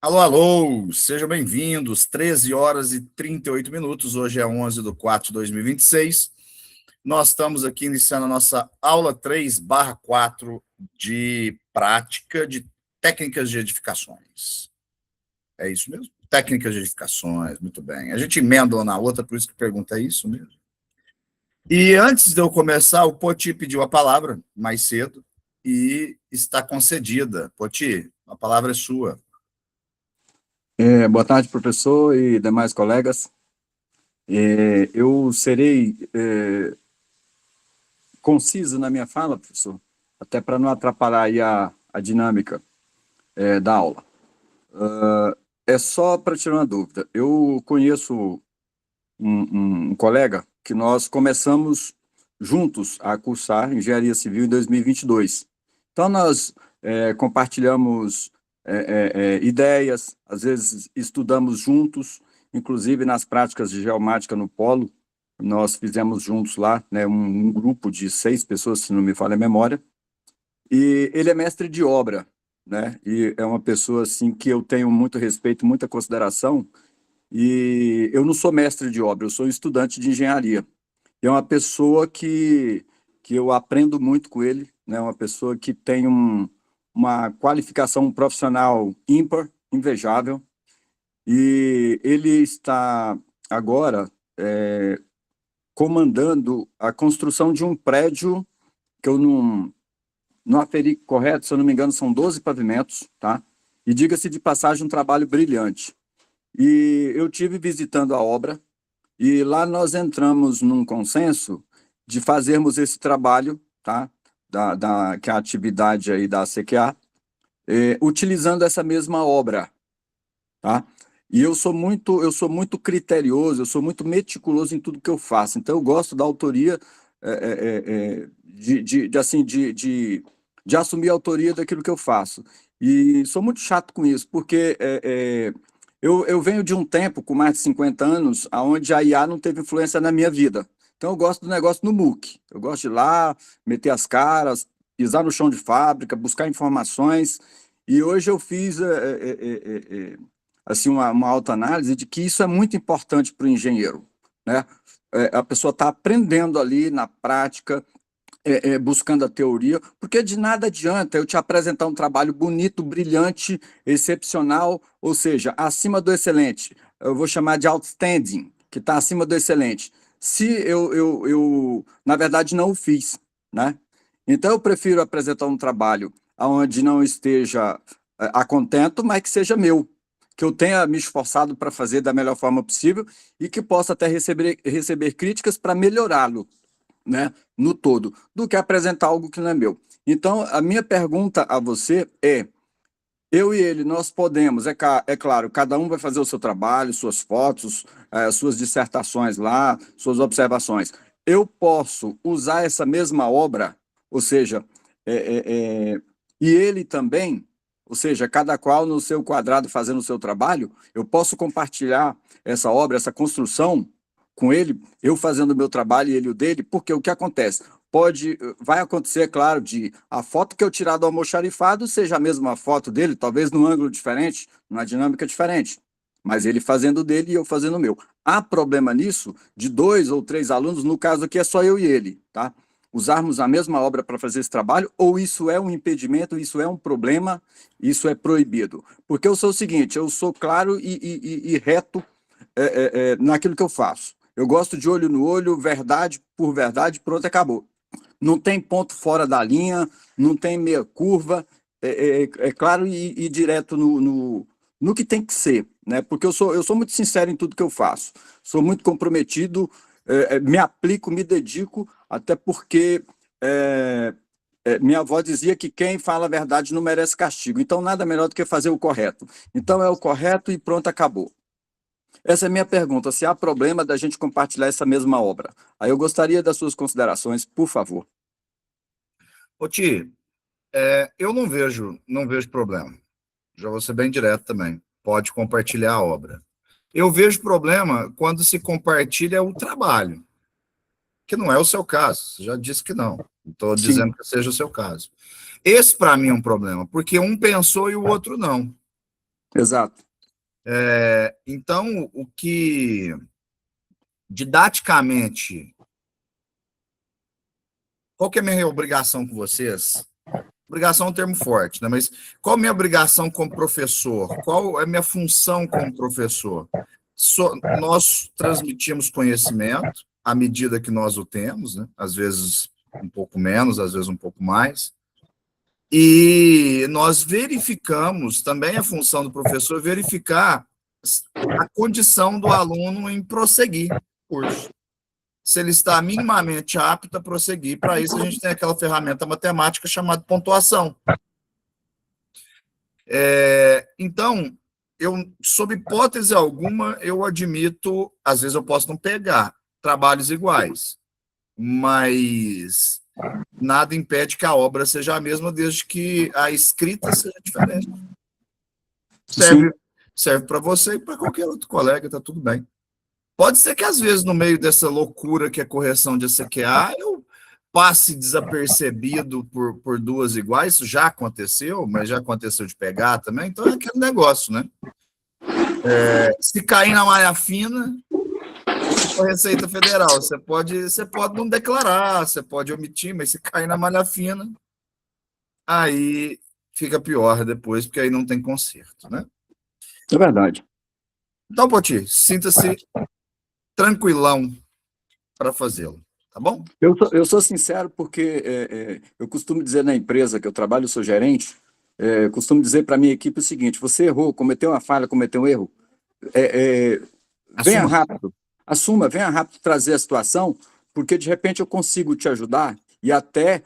Alô, alô, sejam bem-vindos, 13 horas e 38 minutos, hoje é 11/4/2026, nós estamos aqui iniciando a nossa aula 3/4 de prática de técnicas de edificações. É isso mesmo? Técnicas de edificações, muito bem. A gente emenda uma na outra, por isso que pergunta isso mesmo. E antes de eu começar, o Poti pediu a palavra mais cedo e está concedida. Poti, a palavra é sua. Boa tarde, professor e demais colegas. Eu serei conciso na minha fala, professor, até para não atrapalhar aí a dinâmica da aula. É só para tirar uma dúvida. Eu conheço um colega que nós começamos juntos a cursar Engenharia Civil em 2022. Então, nós compartilhamos ideias, às vezes estudamos juntos, inclusive nas práticas de geomática no Polo, nós fizemos juntos lá, né, um grupo de 6 pessoas, se não me falha a memória, e ele é mestre de obra, né, e é uma pessoa assim que eu tenho muito respeito, muita consideração, e eu não sou mestre de obra, eu sou estudante de engenharia. É uma pessoa que eu aprendo muito com ele, né? Uma pessoa que tem uma qualificação profissional ímpar, invejável, e ele está agora comandando a construção de um prédio que eu não aferi correto, se eu não me engano, são 12 pavimentos, tá? E diga-se de passagem, um trabalho brilhante. E eu tive visitando a obra, e lá nós entramos num consenso de fazermos esse trabalho, tá? Que é a atividade aí da CQA, utilizando essa mesma obra, tá? E eu sou muito criterioso, eu sou muito meticuloso em tudo que eu faço. Então eu gosto da autoria, de assumir a autoria daquilo que eu faço. E sou muito chato com isso, porque eu venho de um tempo, com mais de 50 anos, onde a IA não teve influência na minha vida. Então, eu gosto do negócio no MOOC. Eu gosto de ir lá, meter as caras, pisar no chão de fábrica, buscar informações. E hoje eu fiz assim, uma autoanálise de que isso é muito importante para o engenheiro, né? A pessoa está aprendendo ali na prática, buscando a teoria, porque de nada adianta eu te apresentar um trabalho bonito, brilhante, excepcional, ou seja, acima do excelente. Eu vou chamar de outstanding, que está acima do excelente. Se na verdade, não o fiz, né? Então, eu prefiro apresentar um trabalho onde não esteja a contento, mas que seja meu, que eu tenha me esforçado para fazer da melhor forma possível e que possa até receber críticas para melhorá-lo, né, no todo, do que apresentar algo que não é meu. Então, a minha pergunta a você é: eu e ele, nós podemos, é claro, cada um vai fazer o seu trabalho, suas fotos, suas dissertações lá, suas observações. Eu posso usar essa mesma obra, ou seja, e ele também, ou seja, cada qual no seu quadrado fazendo o seu trabalho, eu posso compartilhar essa obra, essa construção com ele, eu fazendo o meu trabalho e ele o dele, porque o que acontece? Vai acontecer, claro, de a foto que eu tirar do almoxarifado seja a mesma foto dele, talvez num ângulo diferente, numa dinâmica diferente, mas ele fazendo o dele e eu fazendo o meu. Há problema nisso de 2 ou 3 alunos, no caso aqui é só eu e ele, tá? Usarmos a mesma obra para fazer esse trabalho, ou isso é um impedimento, isso é um problema, isso é proibido? Porque eu sou o seguinte, eu sou claro e reto naquilo que eu faço. Eu gosto de olho no olho, verdade por verdade, pronto, acabou. Não tem ponto fora da linha, não tem meia curva, é claro e direto no que tem que ser, né? Porque eu sou muito sincero em tudo que eu faço, sou muito comprometido, me aplico, me dedico, até porque minha avó dizia que quem fala a verdade não merece castigo, então nada melhor do que fazer o correto. Então é o correto e pronto, acabou. Essa é a minha pergunta, se há problema da gente compartilhar essa mesma obra. Aí eu gostaria das suas considerações, por favor. Ô, Ti, eu não vejo problema. Já vou ser bem direto também. Pode compartilhar a obra. Eu vejo problema quando se compartilha o trabalho, que não é o seu caso. Você já disse que não. Estou Sim, dizendo que seja o seu caso. Esse, para mim, é um problema, porque um pensou e o outro não. Exato. Então, o que didaticamente, qual que é a minha obrigação com vocês? Obrigação é um termo forte, né? Mas qual a minha obrigação como professor? Qual é a minha função como professor? Nós transmitimos conhecimento à medida que nós o temos, né? Às vezes um pouco menos, às vezes um pouco mais. E nós verificamos, também a função do professor, verificar a condição do aluno em prosseguir o curso. Se ele está minimamente apto a prosseguir. Para isso, a gente tem aquela ferramenta matemática chamada pontuação. Então, sob hipótese alguma, eu admito, às vezes eu posso não pegar trabalhos iguais, mas nada impede que a obra seja a mesma, desde que a escrita seja diferente. Serve para você e para qualquer outro colega, está tudo bem. Pode ser que, às vezes, no meio dessa loucura que é correção de ECQA, eu passe desapercebido por duas iguais. Isso já aconteceu, mas já aconteceu de pegar também. Então, é aquele negócio, né? Se cair na malha fina, a Receita Federal, você pode não declarar, você pode omitir, mas se cair na malha fina, aí fica pior depois, porque aí não tem conserto, né? É verdade. Então, Poti, sinta-se tranquilão para fazê-lo, tá bom? Eu sou sincero porque eu costumo dizer na empresa que eu trabalho, eu sou gerente, costumo dizer para a minha equipe o seguinte: você errou, cometeu uma falha, cometeu um erro, venha rápido, assuma, venha rápido trazer a situação, porque de repente eu consigo te ajudar e até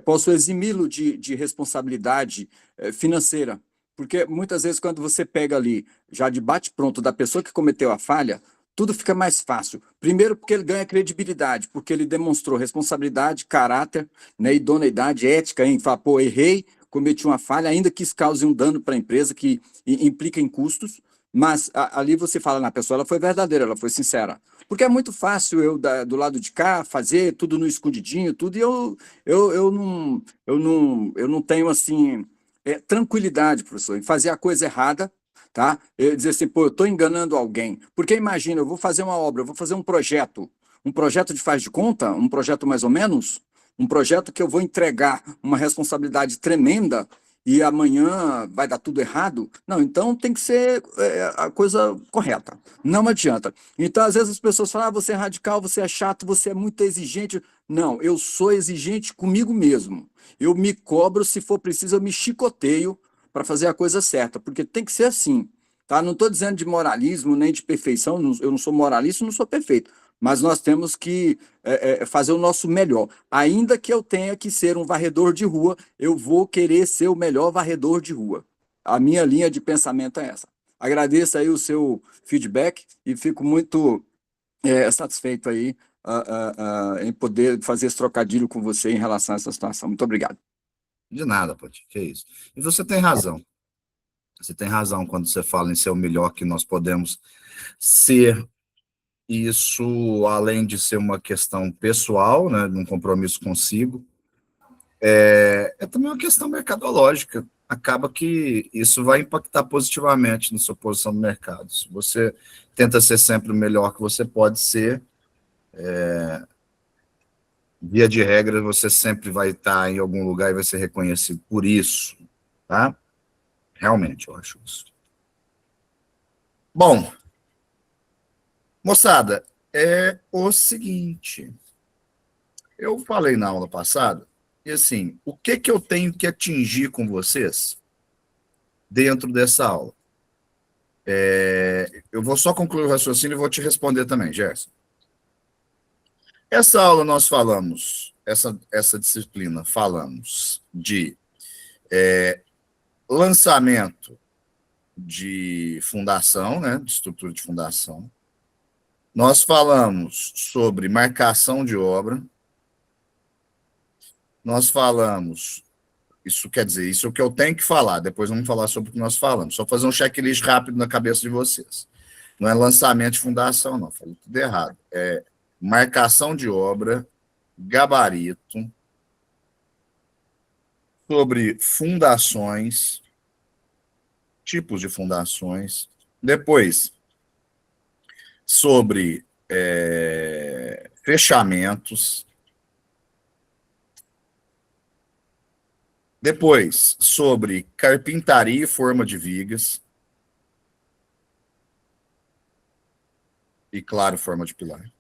posso eximi-lo de responsabilidade financeira. Porque muitas vezes, quando você pega ali, já de bate-pronto, da pessoa que cometeu a falha, tudo fica mais fácil. Primeiro, porque ele ganha credibilidade, porque ele demonstrou responsabilidade, caráter, né, idoneidade, ética, em falar, pô, errei, cometi uma falha, ainda que isso cause um dano para a empresa, que implica em custos, mas ali você fala na pessoa, ela foi verdadeira, ela foi sincera. Porque é muito fácil eu, do lado de cá, fazer tudo no escondidinho, tudo, e eu não tenho, assim, tranquilidade, professor, em fazer a coisa errada, tá? Eu dizer assim, pô, eu estou enganando alguém. Porque imagina, eu vou fazer uma obra, eu vou fazer um projeto de faz de conta, um projeto mais ou menos, um projeto que eu vou entregar uma responsabilidade tremenda e amanhã vai dar tudo errado. Não, então tem que ser a coisa correta. Não adianta. Então, às vezes as pessoas falam, você é radical, você é chato, você é muito exigente. Não, eu sou exigente comigo mesmo. Eu me cobro, se for preciso, eu me chicoteio para fazer a coisa certa, porque tem que ser assim. Tá? Não estou dizendo de moralismo nem de perfeição, eu não sou moralista, não sou perfeito, mas nós temos que fazer o nosso melhor. Ainda que eu tenha que ser um varredor de rua, eu vou querer ser o melhor varredor de rua. A minha linha de pensamento é essa. Agradeço aí o seu feedback e fico muito satisfeito aí em poder fazer esse trocadilho com você em relação a essa situação. Muito obrigado. De nada, Poti, que é isso. E você tem razão. Você tem razão quando você fala em ser o melhor que nós podemos ser. Isso, além de ser uma questão pessoal, né, de um compromisso consigo, é também uma questão mercadológica. Acaba que isso vai impactar positivamente na sua posição no mercado. Se você tenta ser sempre o melhor que você pode ser, via de regra, você sempre vai estar em algum lugar e vai ser reconhecido por isso, tá? Realmente, eu acho isso. Bom, moçada, é o seguinte. Eu falei na aula passada, e assim, o que eu tenho que atingir com vocês dentro dessa aula? Eu vou só concluir o raciocínio e vou te responder também, Gerson. Essa aula nós falamos, essa disciplina, falamos de lançamento de fundação, né, de estrutura de fundação. Nós falamos sobre marcação de obra. Nós falamos, isso quer dizer, isso é o que eu tenho que falar, depois vamos falar sobre o que nós falamos. Só fazer um checklist rápido na cabeça de vocês. Não é lançamento de fundação, não, falei tudo errado. É marcação de obra, gabarito, sobre fundações, tipos de fundações. Depois, sobre fechamentos. Depois, sobre carpintaria e forma de vigas. E, claro, forma de pilar.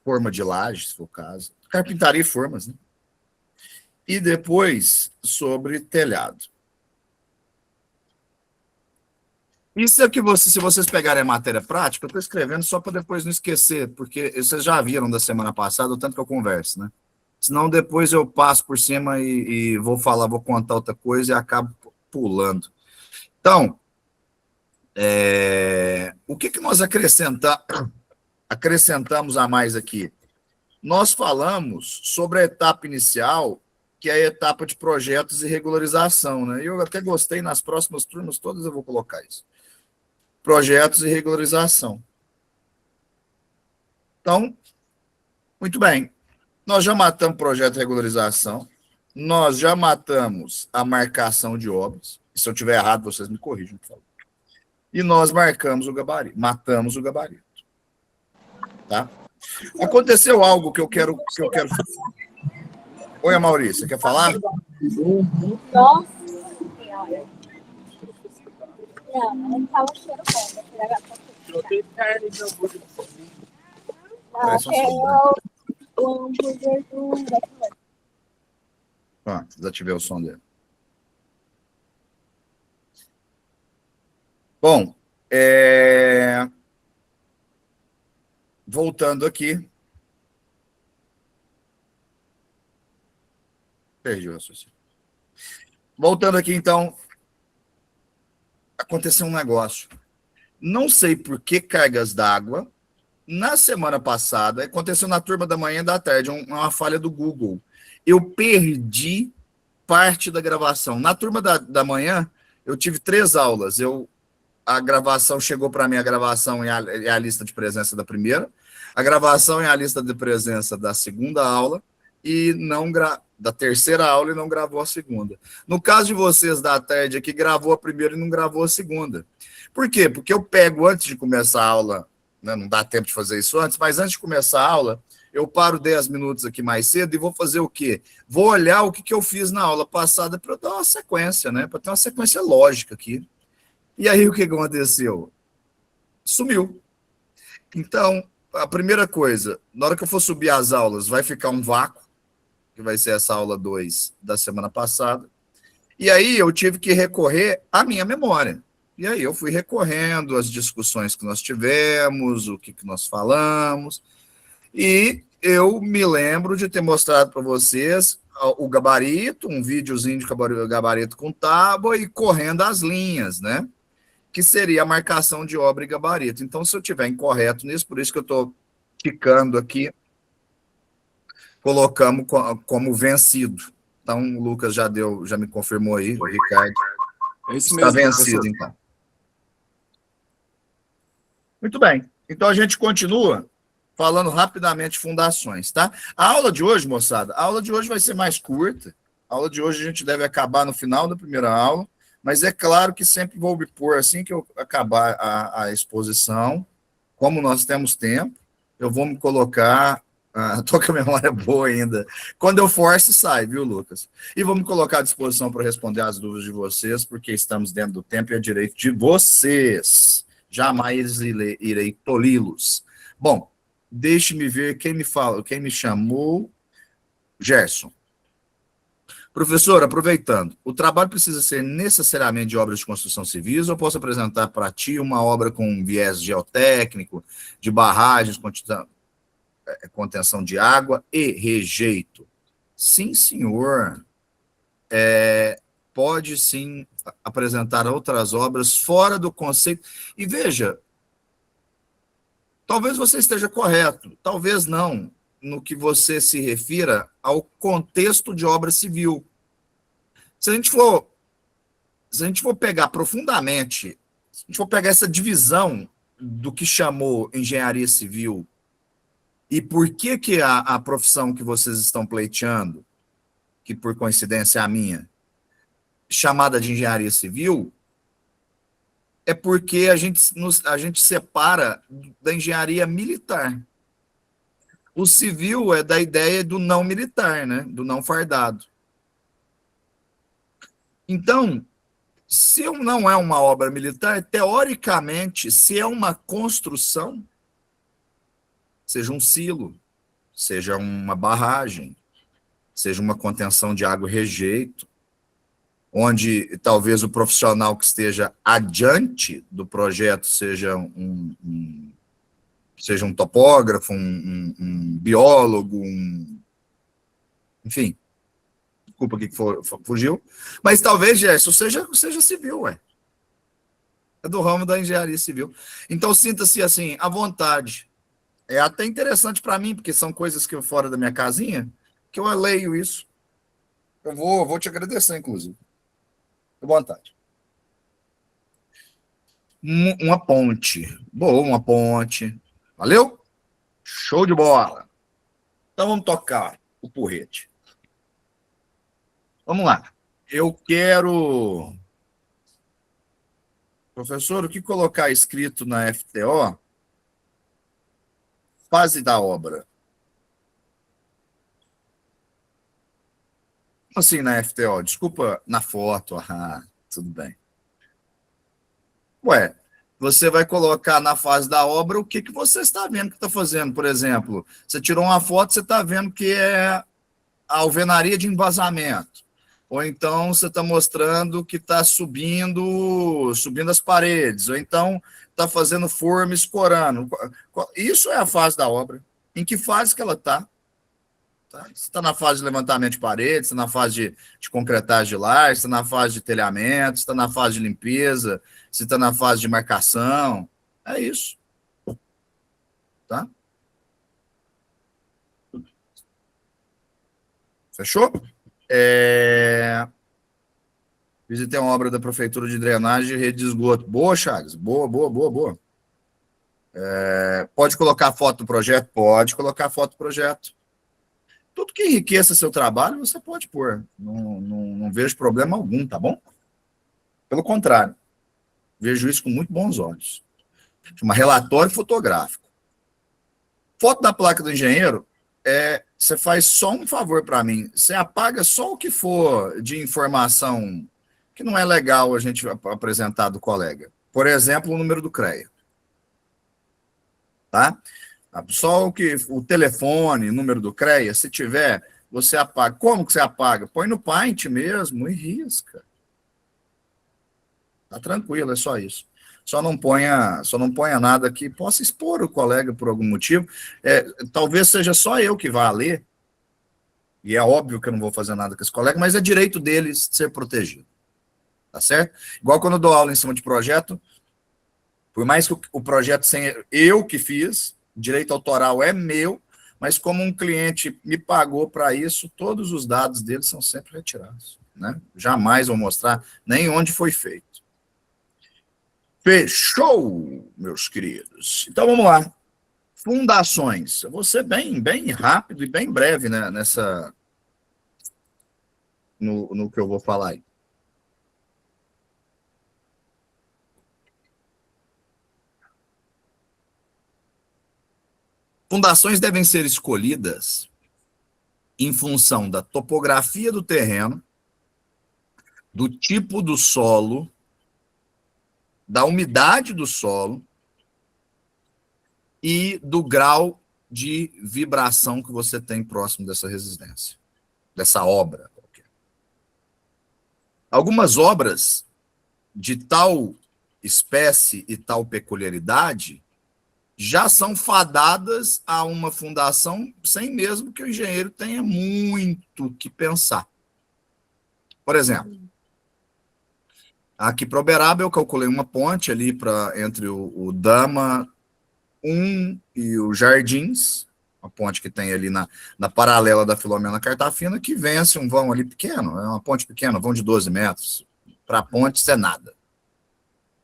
Forma de laje, se for o caso. Carpintaria e formas, né? E depois, sobre telhado. Isso é que se vocês pegarem a matéria prática, eu estou escrevendo só para depois não esquecer, porque vocês já viram da semana passada o tanto que eu converso, né? Senão depois eu passo por cima e vou contar outra coisa e acabo pulando. Então, o que nós acrescentamos a mais aqui? Nós falamos sobre a etapa inicial, que é a etapa de projetos e regularização, né? Eu até gostei, nas próximas turmas todas eu vou colocar isso. Projetos e regularização. Então, muito bem. Nós já matamos projeto de regularização, nós já matamos a marcação de obras. Se eu estiver errado, vocês me corrijam, por favor. E nós matamos o gabarito. Tá? Aconteceu algo que eu quero. Oi, Maurício, quer falar? Nossa Senhora. Não, não estava cheiro bom. O hambúrguer do McDonald's. Pronto, desativei o som dele. Bom, voltando aqui. Perdi o raciocínio. Voltando aqui, então, aconteceu um negócio. Não sei por que cargas d'água. Na semana passada, aconteceu na turma da manhã e da tarde, uma falha do Google. Eu perdi parte da gravação. Na turma da manhã, eu tive 3 aulas. A gravação chegou para mim, a gravação e a lista de presença da primeira, a gravação e a lista de presença da segunda aula, e da terceira aula e não gravou a segunda. No caso de vocês da tarde aqui, gravou a primeira e não gravou a segunda. Por quê? Porque eu pego antes de começar a aula, né, não dá tempo de fazer isso antes, mas antes de começar a aula, eu paro 10 minutos aqui mais cedo e vou fazer o quê? Vou olhar o que eu fiz na aula passada para eu dar uma sequência, né? Para ter uma sequência lógica aqui. E aí o que aconteceu? Sumiu. Então, a primeira coisa, na hora que eu for subir as aulas, vai ficar um vácuo, que vai ser essa aula 2 da semana passada. E aí eu tive que recorrer à minha memória. E aí eu fui recorrendo às discussões que nós tivemos, o que nós falamos, e eu me lembro de ter mostrado para vocês o gabarito, um videozinho de gabarito com tábua e correndo as linhas, né? Que seria a marcação de obra e gabarito. Então, se eu estiver incorreto nisso, por isso que eu estou ficando aqui, colocamos como vencido. Então, o Lucas já me confirmou aí, o Ricardo. É isso Está mesmo, vencido, professor. então. Muito bem. Então, a gente continua falando rapidamente de fundações, tá? A aula de hoje, moçada, a aula de hoje vai ser mais curta. A aula de hoje a gente deve acabar no final da primeira aula, mas é claro que sempre vou me pôr, assim que eu acabar a exposição, como nós temos tempo, eu vou me colocar, estou com a memória boa ainda, quando eu forço sai, viu, Lucas? E vou me colocar à disposição para responder as dúvidas de vocês, porque estamos dentro do tempo e é direito de vocês. Jamais irei toli-los. Bom, deixe-me ver quem me chamou. Gerson. Professor, aproveitando, o trabalho precisa ser necessariamente de obras de construção civis ou posso apresentar para ti uma obra com viés geotécnico, de barragens, contenção de água e rejeito? Sim, senhor. Pode sim apresentar outras obras fora do conceito. E veja, talvez você esteja correto, talvez não, no que você se refira ao contexto de obra civil. Se a gente for pegar profundamente, se a gente for pegar essa divisão do que chamou engenharia civil e por que a profissão que vocês estão pleiteando que por coincidência é a minha, chamada de engenharia civil, é porque a gente separa da engenharia militar. O civil é da ideia do não militar, né? Do não fardado. Então, se não é uma obra militar, teoricamente, se é uma construção, seja um silo, seja uma barragem, seja uma contenção de água e rejeito, onde talvez o profissional que esteja adiante do projeto seja seja um topógrafo, um biólogo, enfim, desculpa que fugiu, mas talvez, Gerson, seja civil, ué. É do ramo da engenharia civil. Então, sinta-se assim, à vontade. É até interessante para mim, porque são coisas que eu fora da minha casinha, que eu leio isso. Eu vou te agradecer, inclusive. À vontade. Uma ponte. Boa, uma ponte. Valeu? Show de bola. Então vamos tocar o porrete. Vamos lá. Eu quero... Professor, o que colocar escrito na FTO? Fase da obra. Assim, na FTO? Desculpa, na foto. Ah, tudo bem. Ué, você vai colocar na fase da obra o que você está vendo que está fazendo. Por exemplo, você tirou uma foto, você está vendo que é a alvenaria de embasamento. Ou então você está mostrando que está subindo as paredes. Ou então está fazendo forma escorando. Isso é a fase da obra. Em que fase que ela está? Tá? Você está na fase de levantamento de paredes, está na fase de concretagem de lajes, está na fase de telhamento, está na fase de limpeza, você está na fase de marcação. É isso. Tá? Fechou? Visitei uma obra da Prefeitura de Drenagem e Rede de Esgoto. Boa, Chagas. Boa, boa, boa, boa. Pode colocar foto do projeto? Pode colocar foto do projeto. Tudo que enriqueça seu trabalho, você pode pôr. Não vejo problema algum, tá bom? Pelo contrário, vejo isso com muito bons olhos. Chama relatório fotográfico. Foto da placa do engenheiro, você faz só um favor para mim. Você apaga só o que for de informação que não é legal a gente apresentar do colega. Por exemplo, o número do CREA. Tá? Só o telefone, número do CREA, se tiver, você apaga. Como que você apaga? Põe no Paint mesmo e risca. Tá tranquilo, é só isso. Só não ponha nada que possa expor o colega por algum motivo. Talvez seja só eu que vá ler, e é óbvio que eu não vou fazer nada com esse colega, mas é direito deles ser protegido. Tá certo? Igual quando eu dou aula em cima de projeto, por mais que o projeto seja eu que fiz, direito autoral é meu, mas como um cliente me pagou para isso, todos os dados dele são sempre retirados. Né? Jamais vou mostrar nem onde foi feito. Fechou, meus queridos? Então vamos lá. Fundações. Eu vou ser bem rápido e bem breve, né, no que eu vou falar aí. Fundações devem ser escolhidas em função da topografia do terreno, do tipo do solo, da umidade do solo e do grau de vibração que você tem próximo dessa residência, dessa obra. Algumas obras de tal espécie e tal peculiaridade já são fadadas a uma fundação sem mesmo que o engenheiro tenha muito que pensar. Por exemplo, aqui para Uberaba eu calculei uma ponte ali entre o Dama 1 e o Jardins, uma ponte que tem ali na paralela da Filomena Cartafina, que vence um vão ali pequeno, é uma ponte pequena, vão de 12 metros. Para a ponte isso é nada.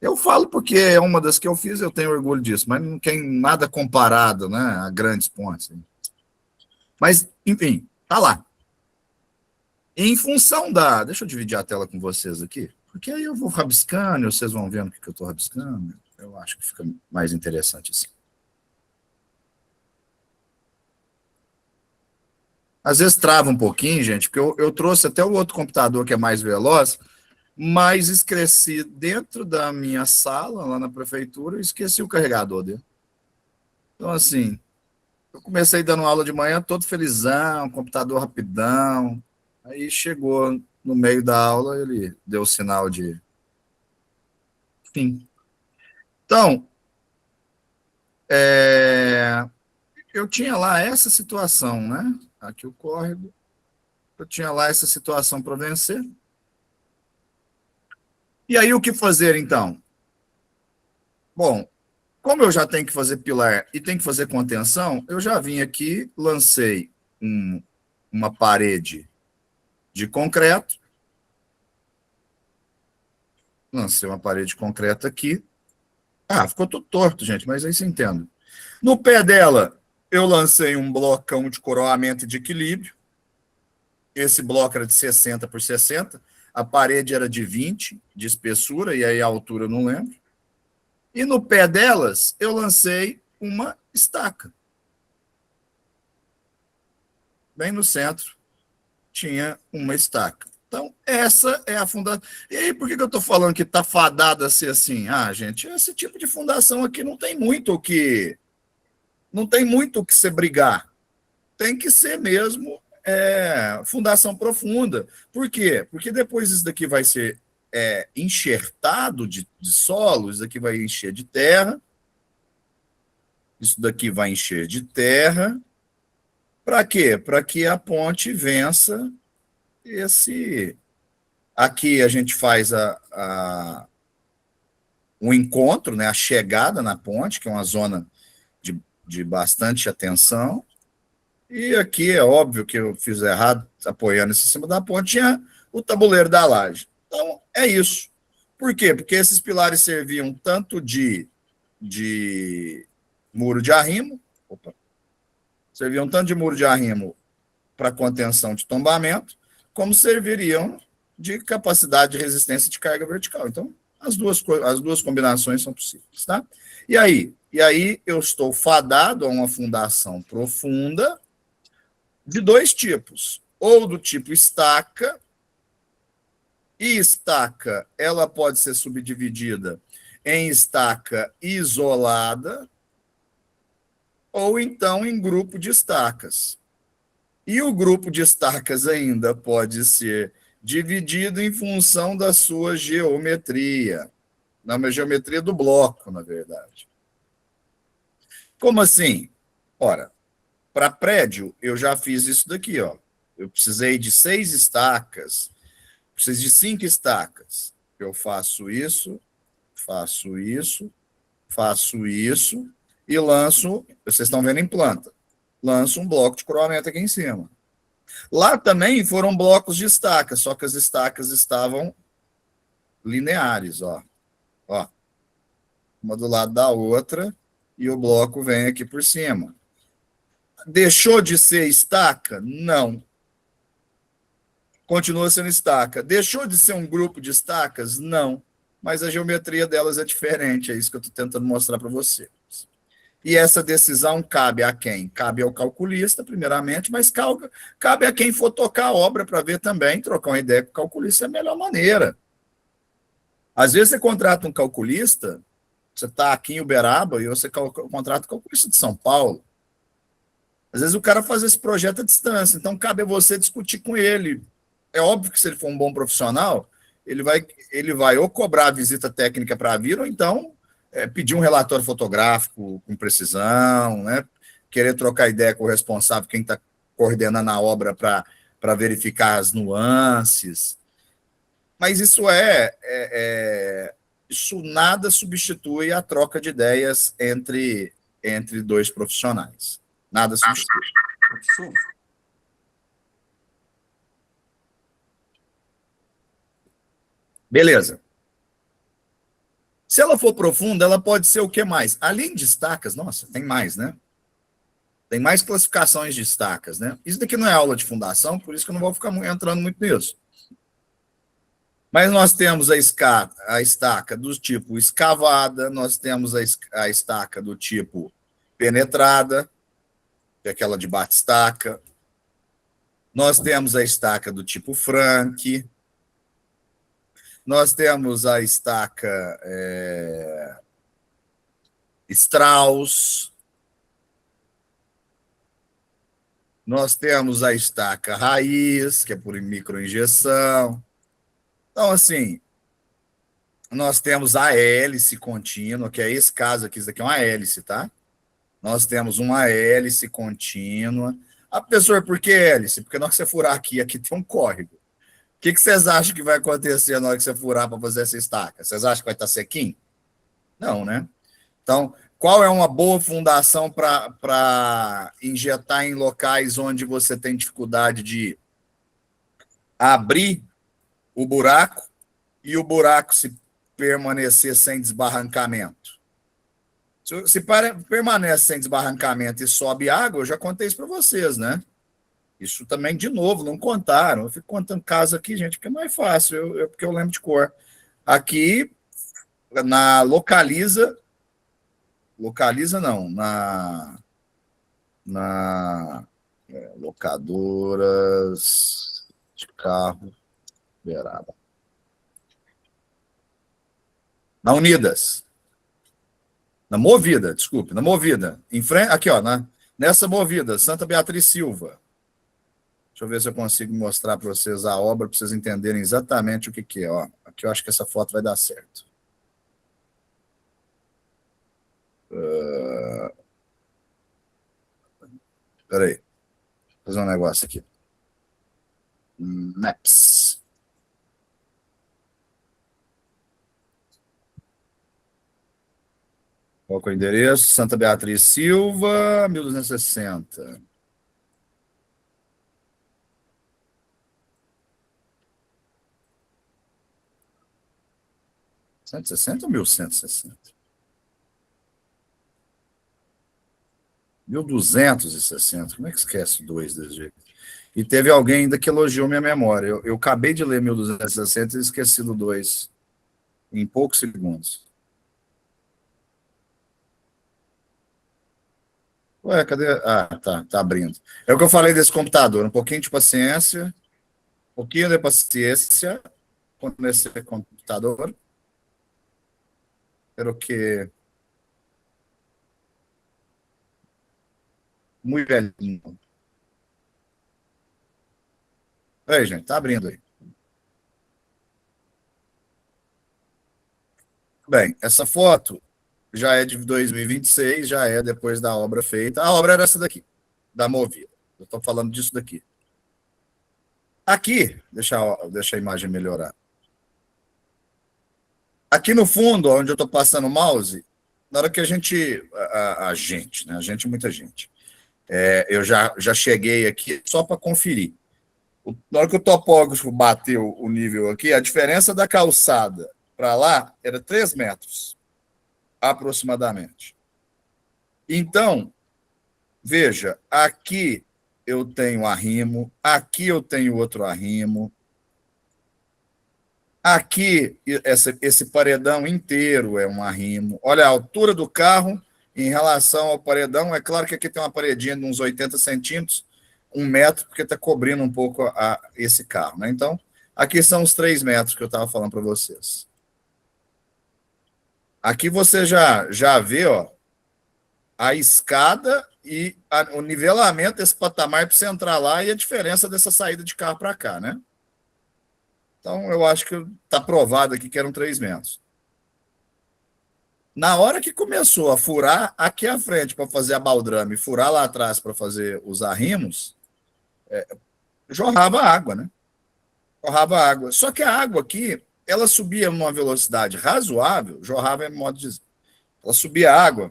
Eu falo porque é uma das que eu fiz, eu tenho orgulho disso, mas não tem nada comparado, né, a grandes pontes. Mas, enfim, tá lá. Em função da... Deixa eu dividir a tela com vocês aqui, porque aí eu vou rabiscando, e vocês vão vendo o que eu estou rabiscando. Eu acho que fica mais interessante assim. Às vezes trava um pouquinho, gente, porque eu trouxe até o outro computador que é mais veloz, mas esqueci dentro da minha sala, lá na prefeitura, eu esqueci o carregador dele. Então, assim, eu comecei dando aula de manhã todo felizão, computador rapidão. Aí chegou no meio da aula, ele deu sinal de fim. Então, eu tinha lá essa situação, né? Aqui o córrego. Eu tinha lá essa situação para vencer. E aí, o que fazer, então? Bom, como eu já tenho que fazer pilar e tenho que fazer contenção, eu já vim aqui, lancei uma parede de concreto. Lancei uma parede de concreto aqui. Ficou tudo torto, gente, mas aí você entende. No pé dela, eu lancei um blocão de coroamento de equilíbrio. Esse bloco era de 60 por 60. A parede era de 20 de espessura, e aí a altura eu não lembro. E no pé delas, eu lancei uma estaca. Bem no centro, tinha uma estaca. Então, essa é a fundação. E aí, por que eu estou falando que está fadada a ser assim? Gente, esse tipo de fundação aqui não tem muito o que se brigar. Tem que ser mesmo fundação profunda. Por quê? Porque depois isso daqui vai ser enxertado de solo, isso daqui vai encher de terra, isso daqui vai encher de terra. Para quê? Para que a ponte vença esse... Aqui a gente faz um encontro, né, a chegada na ponte, que é uma zona de bastante atenção. E aqui é óbvio que eu fiz errado, apoiando em cima da ponte, tinha o tabuleiro da laje. Então, é isso. Por quê? Porque esses pilares serviam tanto de muro de arrimo, para contenção de tombamento, como serviriam de capacidade de resistência de carga vertical. Então, as duas combinações são possíveis, tá? E aí eu estou fadado a uma fundação profunda de dois tipos, ou do tipo estaca, e estaca ela pode ser subdividida em estaca isolada, ou então em grupo de estacas. E o grupo de estacas ainda pode ser dividido em função da sua geometria, na geometria do bloco, na verdade. Como assim? Ora, para prédio, eu já fiz isso daqui, ó. Eu precisei de 6 estacas, preciso de 5 estacas. Eu faço isso, e lanço, vocês estão vendo em planta, lanço um bloco de coroamento aqui em cima. Lá também foram blocos de estacas, só que as estacas estavam lineares, ó. Uma do lado da outra, e o bloco vem aqui por cima. Deixou de ser estaca? Não. Continua sendo estaca. Deixou de ser um grupo de estacas? Não. Mas a geometria delas é diferente, é isso que eu estou tentando mostrar para vocês. E essa decisão cabe a quem? Cabe ao calculista, primeiramente, mas cabe a quem for tocar a obra para ver também, trocar uma ideia com o calculista é a melhor maneira. Às vezes você contrata um calculista, você está aqui em Uberaba e você contrata um calculista de São Paulo. Às vezes o cara faz esse projeto à distância, então cabe a você discutir com ele. É óbvio que se ele for um bom profissional, ele vai ou cobrar a visita técnica para vir, ou então pedir um relatório fotográfico com precisão, né? Querer trocar ideia com o responsável, quem está coordenando a obra para verificar as nuances. Mas isso nada substitui a troca de ideias entre dois profissionais. Nada substitui. Beleza. Se ela for profunda, ela pode ser o que mais? Além de estacas, nossa, tem mais, né? Tem mais classificações de estacas, né? Isso daqui não é aula de fundação, por isso que eu não vou ficar entrando muito nisso. Mas nós temos a estaca do tipo escavada, nós temos a estaca do tipo penetrada, que é aquela de bate-estaca. Nós temos a estaca do tipo Frank. Nós temos a estaca Strauss. Nós temos a estaca raiz, que é por microinjeção. Então, assim, nós temos a hélice contínua, que é esse caso aqui, isso aqui é uma hélice, tá? Nós temos uma hélice contínua. Ah, professor, por que hélice? Porque na hora que você furar aqui tem um córrego. O que vocês acham que vai acontecer na hora que você furar para fazer essa estaca? Vocês acham que vai estar sequinho? Não, né? Então, qual é uma boa fundação para injetar em locais onde você tem dificuldade de abrir o buraco e o buraco se permanecer sem desbarrancamento? Se permanece sem desbarrancamento e sobe água, eu já contei isso para vocês, né? Isso também, de novo, não contaram. Eu fico contando caso aqui, gente, porque não é fácil, porque eu lembro de cor. Aqui, na localiza não, locadoras de carro Uberaba. Na Unidas. Na Movida, desculpe, na Movida. Em frente, aqui, ó, nessa Movida, Santa Beatriz Silva. Deixa eu ver se eu consigo mostrar para vocês a obra, para vocês entenderem exatamente o que é. Ó. Aqui eu acho que essa foto vai dar certo. Espera aí. Vou fazer um negócio aqui. Maps. Qual é o endereço? Santa Beatriz Silva, 1260. 160 ou 1160? 1260. Como é que esquece dois desse jeito? E teve alguém ainda que elogiou minha memória. Eu acabei de ler 1260 e esqueci do 2 em poucos segundos. Ué, cadê? Ah, tá abrindo. É o que eu falei desse computador. Um pouquinho de paciência. Um pouquinho de paciência com esse computador. Pero que muito velhinho. Aí, gente, tá abrindo aí. Bem, essa foto já é de 2026, já é depois da obra feita. A obra era essa daqui, da Movida. Eu estou falando disso daqui. Aqui, deixa a imagem melhorar. Aqui no fundo, onde eu estou passando o mouse, na hora que a gente, né? A gente, muita gente. Eu já cheguei aqui só para conferir. Na hora que o topógrafo bateu o nível aqui, a diferença da calçada para lá era 3 metros, aproximadamente. Então, veja, aqui eu tenho arrimo, aqui eu tenho outro arrimo, aqui esse paredão inteiro é um arrimo. Olha a altura do carro em relação ao paredão. É claro que aqui tem uma paredinha de uns 80 centímetros, 1 metro, porque está cobrindo um pouco esse carro, né? Então, aqui são os 3 metros que eu estava falando para vocês. Aqui você já vê, ó, a escada e o nivelamento desse patamar para você entrar lá e a diferença dessa saída de carro para cá, né? Então, eu acho que está provado aqui que eram 3 metros. Na hora que começou a furar aqui à frente para fazer a baldrame e furar lá atrás para fazer os arrimos, jorrava água, né? Jorrava água. Só que a água aqui, ela subia numa velocidade razoável, jorrava é modo de dizer. Ela subia a água,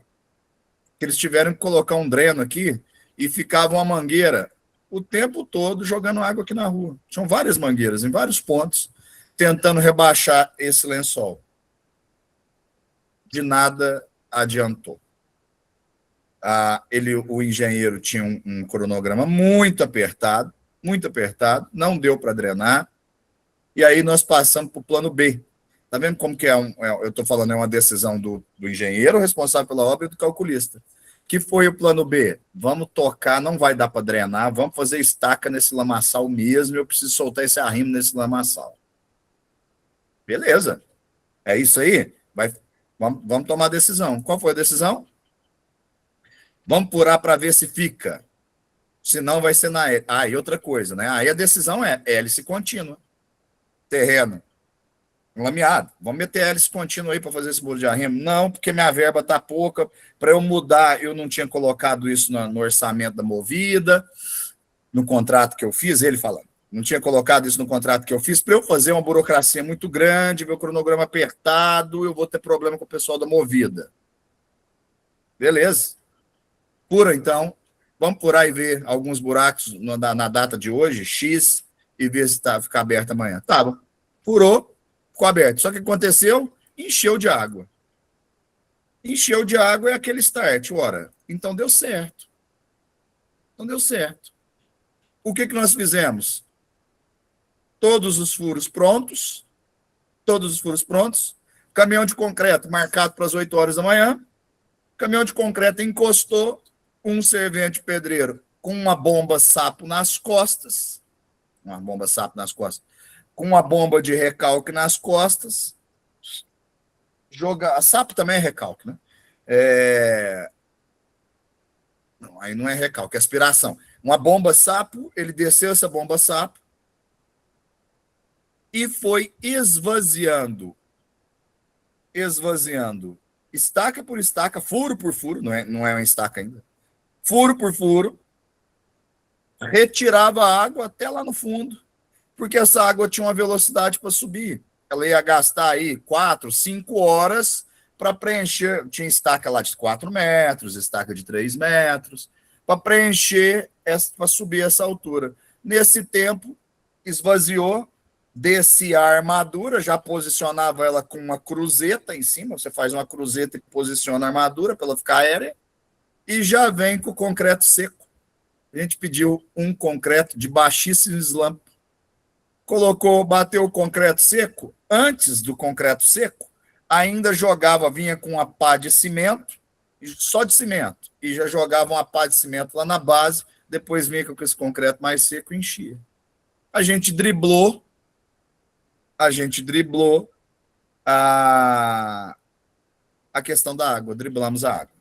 que eles tiveram que colocar um dreno aqui e ficava uma mangueira o tempo todo jogando água aqui na rua. Tinham várias mangueiras em vários pontos tentando rebaixar esse lençol. De nada adiantou. O engenheiro tinha um cronograma muito apertado, não deu para drenar, e aí nós passamos para o plano B. Está vendo como que eu estou falando, é uma decisão do engenheiro responsável pela obra e do calculista. Que foi o plano B? Vamos tocar, não vai dar para drenar, vamos fazer estaca nesse lamaçal mesmo, eu preciso soltar esse arrimo nesse lamaçal. Beleza, é isso aí? Vamos tomar a decisão. Qual foi a decisão? Vamos furar para ver se fica. Senão vai ser na... e outra coisa, né? Aí a decisão é hélice contínua. Terreno lameado. Vamos meter hélice contínua aí para fazer esse bolo de arrimo? Não, porque minha verba está pouca. Para eu mudar, eu não tinha colocado isso no orçamento da Movida, no contrato que eu fiz, ele falando. Não tinha colocado isso no contrato que eu fiz. Para eu fazer uma burocracia muito grande, meu cronograma apertado, eu vou ter problema com o pessoal da Movida. Beleza. Pura, então. Vamos furar e ver alguns buracos na data de hoje, X, e ver se ficar aberto amanhã. Tá bom. Furou, ficou aberto. Só que aconteceu, encheu de água. Encheu de água é aquele start. Ora, então deu certo. O que nós fizemos? Todos os furos prontos. Caminhão de concreto marcado para as 8 horas da manhã. Caminhão de concreto encostou, um servente pedreiro com uma bomba sapo nas costas, com uma bomba de recalque nas costas. A sapo também é recalque, né? Não, aí não é recalque, é aspiração. Uma bomba sapo, ele desceu essa bomba sapo e foi esvaziando, estaca por estaca, furo por furo, não é uma estaca ainda, furo por furo, retirava a água até lá no fundo, porque essa água tinha uma velocidade para subir. Ela ia gastar aí 4, 5 horas para preencher. Tinha estaca lá de 4 metros, estaca de 3 metros, para preencher, para subir essa altura. Nesse tempo, esvaziou, descia a armadura, já posicionava ela com uma cruzeta em cima. Você faz uma cruzeta e posiciona a armadura para ela ficar aérea, e já vem com o concreto seco. A gente pediu um concreto de baixíssimo slump. Bateu o concreto seco. Antes do concreto seco, ainda vinha com uma pá de cimento, só de cimento, e já jogava uma pá de cimento lá na base, depois vinha com esse concreto mais seco e enchia. A gente driblou a questão da água, driblamos a água.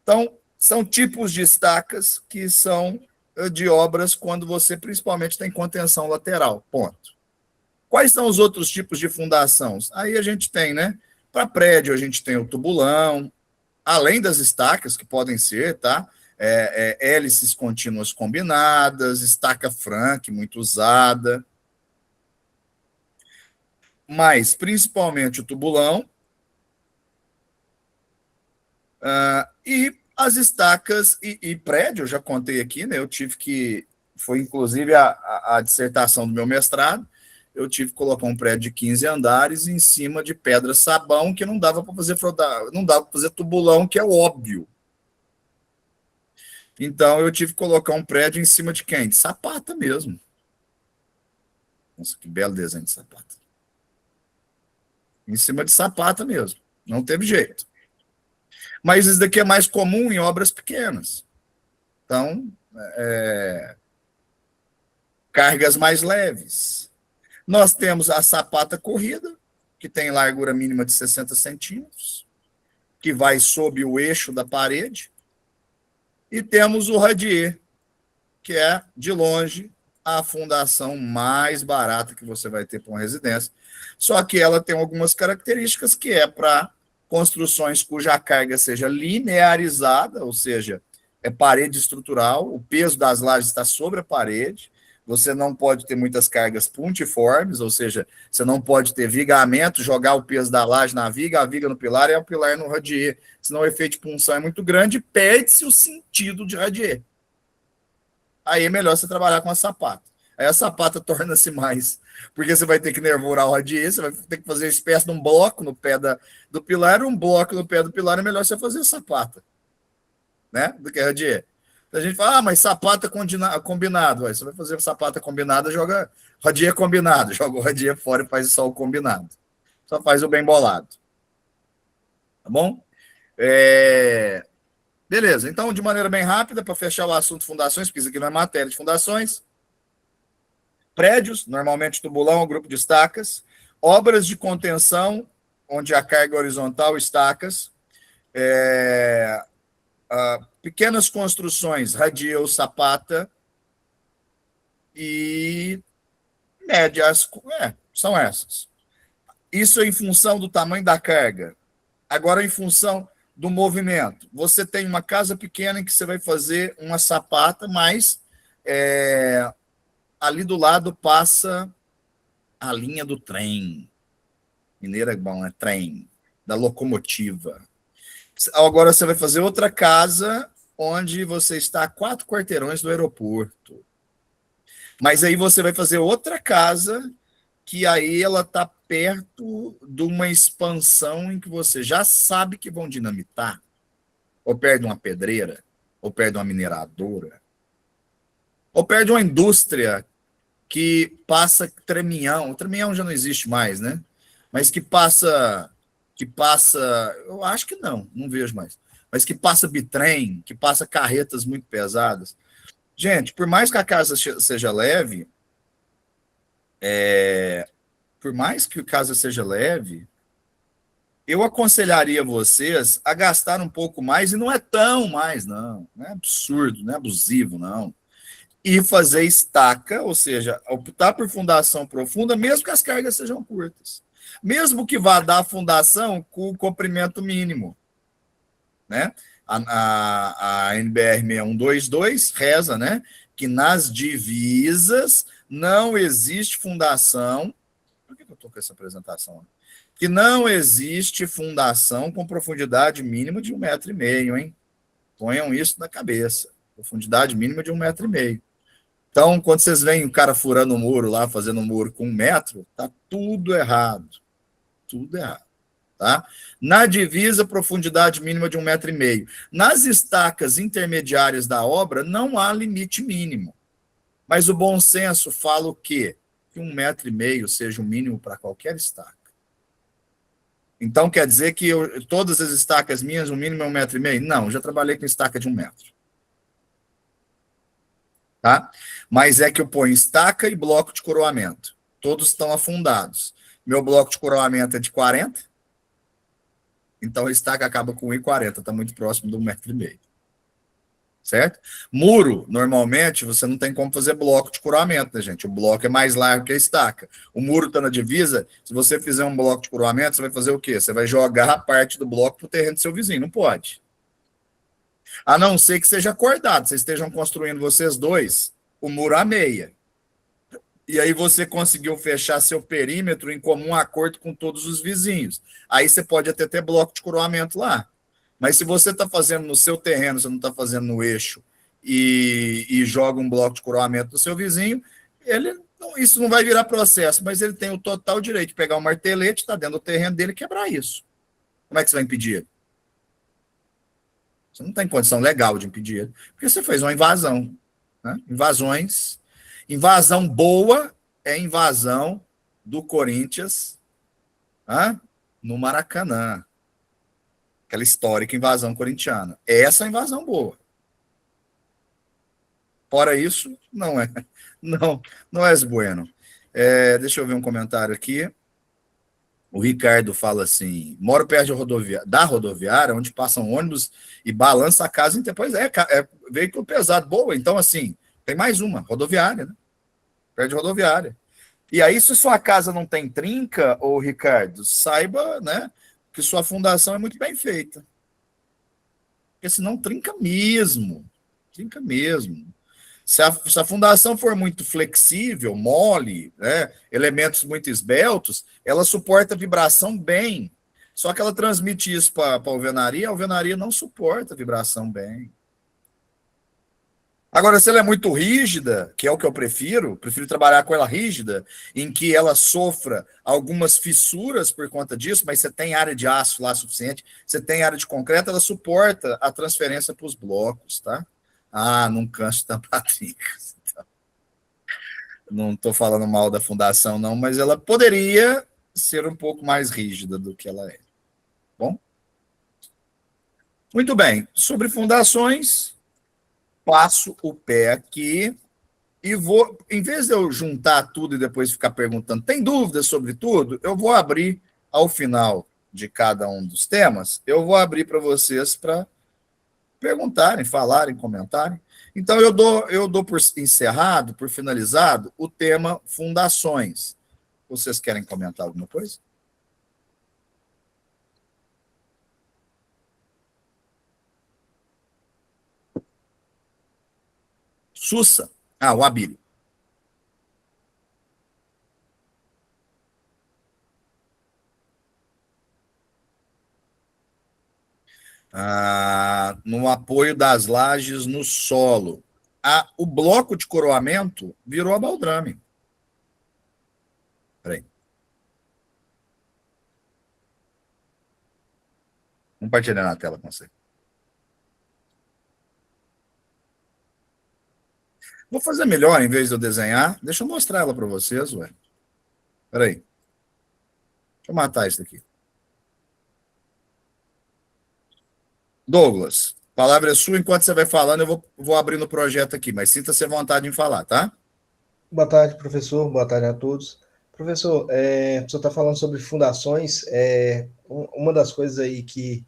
Então, são tipos de estacas que são de obras quando você principalmente tem contenção lateral, ponto. Quais são os outros tipos de fundação? Aí a gente tem, né? Para prédio, a gente tem o tubulão, além das estacas, que podem ser, tá? Hélices contínuas combinadas, estaca Frank, muito usada. Mas, principalmente, o tubulão. E as estacas e prédio, eu já contei aqui, né? Eu tive que... Foi, inclusive, a dissertação do meu mestrado. Eu tive que colocar um prédio de 15 andares em cima de pedra-sabão, que não dava para fazer não dava para fazer tubulão, que é óbvio. Então, eu tive que colocar um prédio em cima de quem? De sapata mesmo. Nossa, que belo desenho de sapata. Em cima de sapata mesmo. Não teve jeito. Mas isso daqui é mais comum em obras pequenas. Então, cargas mais leves. Nós temos a sapata corrida, que tem largura mínima de 60 centímetros, que vai sob o eixo da parede. E temos o radier, que é, de longe, a fundação mais barata que você vai ter para uma residência. Só que ela tem algumas características, que é para construções cuja carga seja linearizada, ou seja, é parede estrutural, o peso das lajes está sobre a parede, você não pode ter muitas cargas pontiformes, ou seja, você não pode ter vigamento, jogar o peso da laje na viga, a viga no pilar e o pilar no radier, senão o efeito de punção é muito grande e perde-se o sentido de radier. Aí é melhor você trabalhar com a sapata. Aí a sapata torna-se mais, porque você vai ter que nervurar o radier, você vai ter que fazer uma espécie de um bloco no pé do pilar, um bloco no pé do pilar, é melhor você fazer sapata. né, do que radier. A gente fala, mas sapata combinado. Aí você vai fazer sapata combinada, joga radier combinado, joga o radier fora e faz só o combinado. Só faz o bem bolado. Tá bom? Beleza, então, de maneira bem rápida, para fechar o assunto fundações, porque isso aqui não é matéria de fundações. Prédios, normalmente tubulão ou grupo de estacas. Obras de contenção, onde a carga horizontal, estacas. Pequenas construções, radier ou sapata. E médias, são essas. Isso em função do tamanho da carga. Agora, em função do movimento. Você tem uma casa pequena em que você vai fazer uma sapata, mas ali do lado passa a linha do trem. Mineiro é bom, é trem, da locomotiva. Agora você vai fazer outra casa onde você está a 4 quarteirões do aeroporto. Mas aí você vai fazer outra casa que aí ela está perto de uma expansão em que você já sabe que vão dinamitar, ou perto de uma pedreira, ou perto de uma mineradora, ou perto de uma indústria que passa treminhão. O treminhão já não existe mais, né? Mas que passa, eu acho que não vejo mais, mas que passa bitrem, que passa carretas muito pesadas. Gente, por mais que a casa seja leve, eu aconselharia vocês a gastar um pouco mais, e não é tão mais, não é absurdo, não é abusivo, não. E fazer estaca, ou seja, optar por fundação profunda, mesmo que as cargas sejam curtas. Mesmo que vá dar a fundação com o comprimento mínimo. Né? A NBR 6122 reza, né, que nas divisas não existe fundação. Por que eu estou com essa apresentação? Que não existe fundação com profundidade mínima de 1,5 metro, hein? Ponham isso na cabeça. Profundidade mínima de 1,5 metro. Então, quando vocês veem o cara furando o muro lá, fazendo um muro com 1 metro, tá tudo errado. Tudo errado. Tá? Na divisa, profundidade mínima de 1,5 metro. Nas estacas intermediárias da obra, não há limite mínimo. Mas o bom senso fala o quê? Que 1,5 metro seja o mínimo para qualquer estaca. Então, quer dizer que todas as estacas minhas, o mínimo é 1,5 metro? Não, já trabalhei com estaca de 1 metro. Tá? Mas é que eu ponho estaca e bloco de coroamento. Todos estão afundados. Meu bloco de coroamento é de 40. Então, a estaca acaba com 1,40. Está muito próximo de 1,5 metro. Certo? Muro, normalmente, você não tem como fazer bloco de coroamento, né, gente? O bloco é mais largo que a estaca. O muro está na divisa. Se você fizer um bloco de coroamento, você vai fazer o quê? Você vai jogar a parte do bloco para o terreno do seu vizinho. Não pode. A não ser que seja acordado. Vocês estejam construindo vocês dois o muro a meia. E aí você conseguiu fechar seu perímetro em comum acordo com todos os vizinhos. Aí você pode até ter bloco de coroamento lá. Mas se você está fazendo no seu terreno, você não está fazendo no eixo, e joga um bloco de coroamento no seu vizinho, isso não vai virar processo, mas ele tem o total direito de pegar um martelete, está dentro do terreno dele e quebrar isso. Como é que você vai impedir ele? Você não tem condição legal de impedir ele, porque você fez uma invasão. Né? Invasão boa é invasão do Corinthians no Maracanã. Aquela histórica invasão corintiana. Essa é a invasão boa. Fora isso, não é. Não é bueno. Deixa eu ver um comentário aqui. O Ricardo fala assim: moro perto da rodoviária, onde passam ônibus e balança a casa inteira. Pois é veículo pesado. Boa, então assim, tem mais uma, rodoviária, né? Perto de rodoviária. E aí, se sua casa não tem trinca, ô Ricardo, saiba, né, que sua fundação é muito bem feita. Porque senão trinca mesmo. Trinca mesmo. Se a fundação for muito flexível, mole, né, elementos muito esbeltos, ela suporta vibração bem. Só que ela transmite isso para a alvenaria não suporta vibração bem. Agora, se ela é muito rígida, que é o que eu prefiro trabalhar com ela rígida, em que ela sofra algumas fissuras por conta disso, mas você tem área de aço lá suficiente, você tem área de concreto, ela suporta a transferência para os blocos, tá? Ah, não canso da Patrícia. Não estou falando mal da fundação, não, mas ela poderia ser um pouco mais rígida do que ela é. Bom? Muito bem. Sobre fundações, passo o pé aqui e vou, em vez de eu juntar tudo e depois ficar perguntando, tem dúvidas sobre tudo? Eu vou abrir ao final de cada um dos temas, eu vou abrir para vocês para perguntarem, falarem, comentarem. Então, eu dou por encerrado, por finalizado, o tema fundações. Vocês querem comentar alguma coisa? Sussa. Ah, o Abílio. No apoio das lajes no solo. O bloco de coroamento virou a baldrame. Peraí. Compartilhar na tela com você. Vou fazer melhor, em vez de eu desenhar. Deixa eu mostrar ela para vocês, ué. Peraí. Deixa eu matar isso aqui. Douglas, a palavra é sua. Enquanto você vai falando, eu vou abrindo o projeto aqui, mas sinta-se à vontade em falar, tá? Boa tarde, professor. Boa tarde a todos. Professor, o senhor está falando sobre fundações. Uma das coisas aí que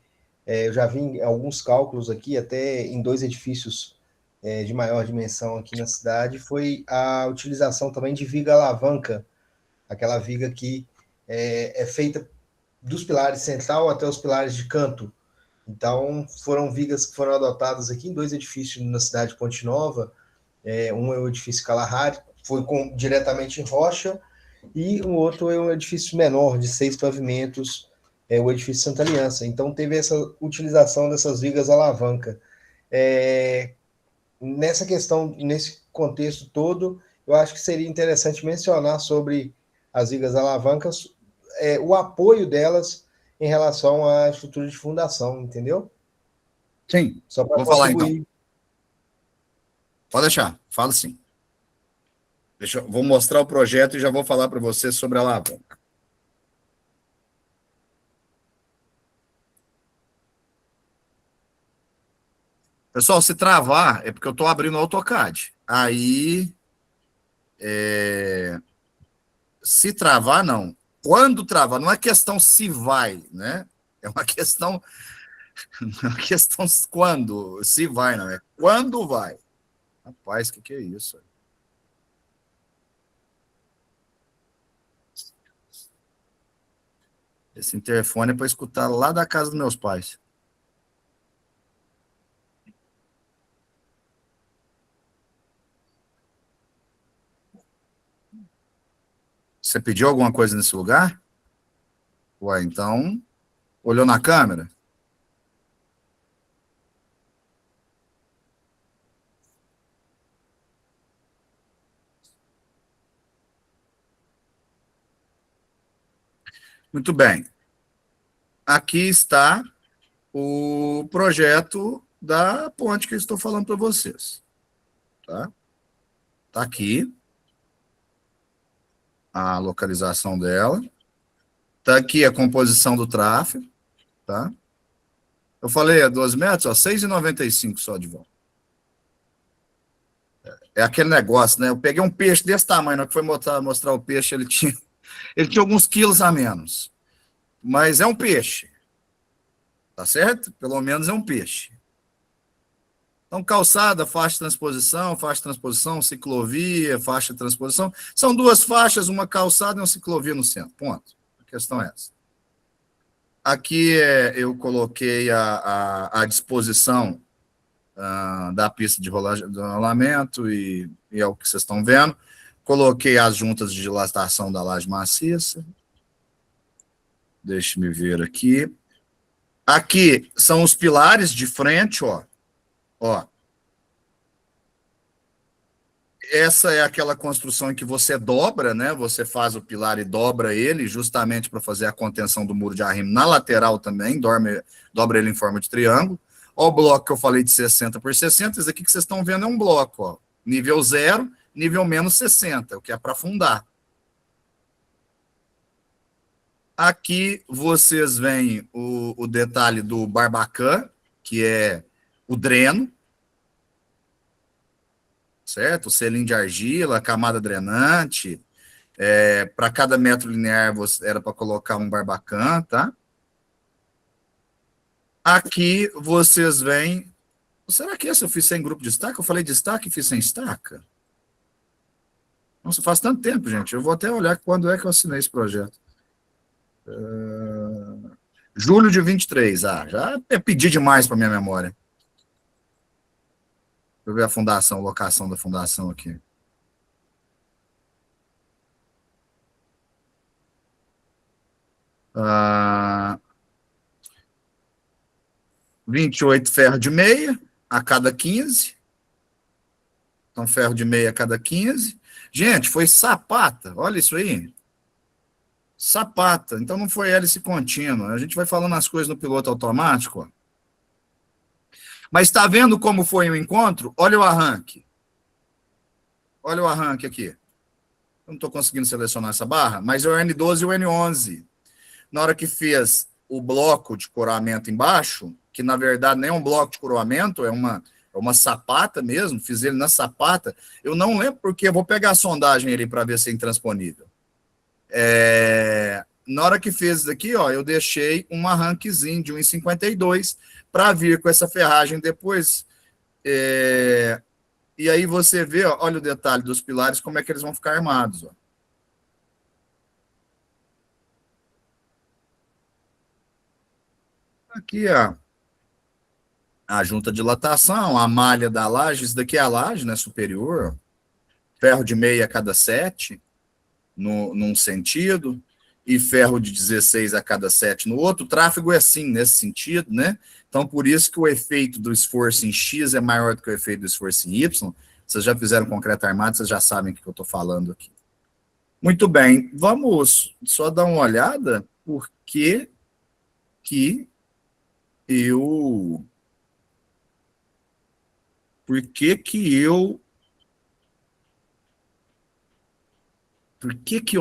eu já vi em alguns cálculos aqui, até em dois edifícios de maior dimensão aqui na cidade, foi a utilização também de viga alavanca, aquela viga que é feita dos pilares central até os pilares de canto. Então, foram vigas que foram adotadas aqui em dois edifícios na cidade de Ponte Nova. Um é o edifício Kalahari, foi diretamente em rocha, e o outro é um edifício menor, de 6 pavimentos, o edifício Santa Aliança. Então, teve essa utilização dessas vigas alavanca. Nessa questão, nesse contexto todo, eu acho que seria interessante mencionar sobre as vigas alavancas, o apoio delas em relação à estrutura de fundação, entendeu? Sim. Só para Vou falar, então. contribuir. Pode deixar. Fala sim. Vou mostrar o projeto e já vou falar para você sobre a alavanca. Pessoal, se travar, é porque eu estou abrindo o AutoCAD. Aí, se travar, não. Quando travar, não é questão se vai, né? É uma questão quando, se vai, não é quando vai. Rapaz, o que é isso? Esse interfone é para escutar lá da casa dos meus pais. Você pediu alguma coisa nesse lugar? Ué, então, olhou na câmera? Muito bem. Aqui está o projeto da ponte que eu estou falando para vocês. Tá? Tá aqui a localização dela. Tá aqui a composição do tráfego. Tá? Eu falei a 2 metros, ó, 6,95 só de volta. É aquele negócio, né? Eu peguei um peixe desse tamanho, na hora que foi mostrar o peixe, ele tinha alguns quilos a menos. Mas é um peixe. Tá certo? Pelo menos é um peixe. Então, calçada, faixa de transposição, ciclovia, faixa de transposição. São duas faixas, uma calçada e uma ciclovia no centro. Ponto. A questão é essa. Aqui eu coloquei à disposição da pista de rolamento e é o que vocês estão vendo. Coloquei as juntas de dilatação da laje maciça. Deixe-me ver aqui. Aqui são os pilares de frente, ó. essa é aquela construção em que você dobra, né? Você faz o pilar e dobra ele, justamente para fazer a contenção do muro de arrimo na lateral também, dobra ele em forma de triângulo. Ó, o bloco que eu falei de 60 por 60, esse aqui que vocês estão vendo é um bloco, ó. Nível 0, nível menos 60, o que é para fundar. Aqui vocês veem o detalhe do Barbacã, que é o dreno, certo? O selim de argila, a camada drenante. Para cada metro linear era para colocar um Barbacã, tá? Aqui vocês veem. Será que esse eu fiz sem grupo de estaca? Eu falei de estaca e fiz sem estaca? Nossa, faz tanto tempo, gente. Eu vou até olhar quando é que eu assinei esse projeto. Julho de 23. Já pedi demais para minha memória. Deixa eu ver a fundação, locação da fundação aqui. 28 ferro de meia a cada 15. Então, ferro de meia a cada 15. Gente, foi sapata. Olha isso aí. Sapata. Então, não foi hélice contínua. A gente vai falando as coisas no piloto automático. Ó. Mas está vendo como foi o encontro? Olha o arranque. Olha o arranque aqui. Eu não estou conseguindo selecionar essa barra, mas é o N12 e o N11. Na hora que fez o bloco de coroamento embaixo, que na verdade nem é um bloco de coroamento, é uma sapata mesmo, fiz ele na sapata. Eu não lembro porque, eu vou pegar a sondagem ali para ver se é intransponível. Na hora que fez isso aqui, ó, eu deixei um arranquezinho de 1,52 para vir com essa ferragem depois. E aí você vê, ó, olha o detalhe dos pilares, como é que eles vão ficar armados. Ó. Aqui, ó, a junta de dilatação, a malha da laje, isso daqui é a laje, né, superior, ferro de meia a cada 7, num sentido, e ferro de 16 a cada 7 no outro. O tráfego é assim, nesse sentido, né? Então, por isso que o efeito do esforço em X é maior do que o efeito do esforço em Y. Vocês já fizeram concreto armado, vocês já sabem o que eu estou falando aqui. Muito bem, vamos só dar uma olhada por que eu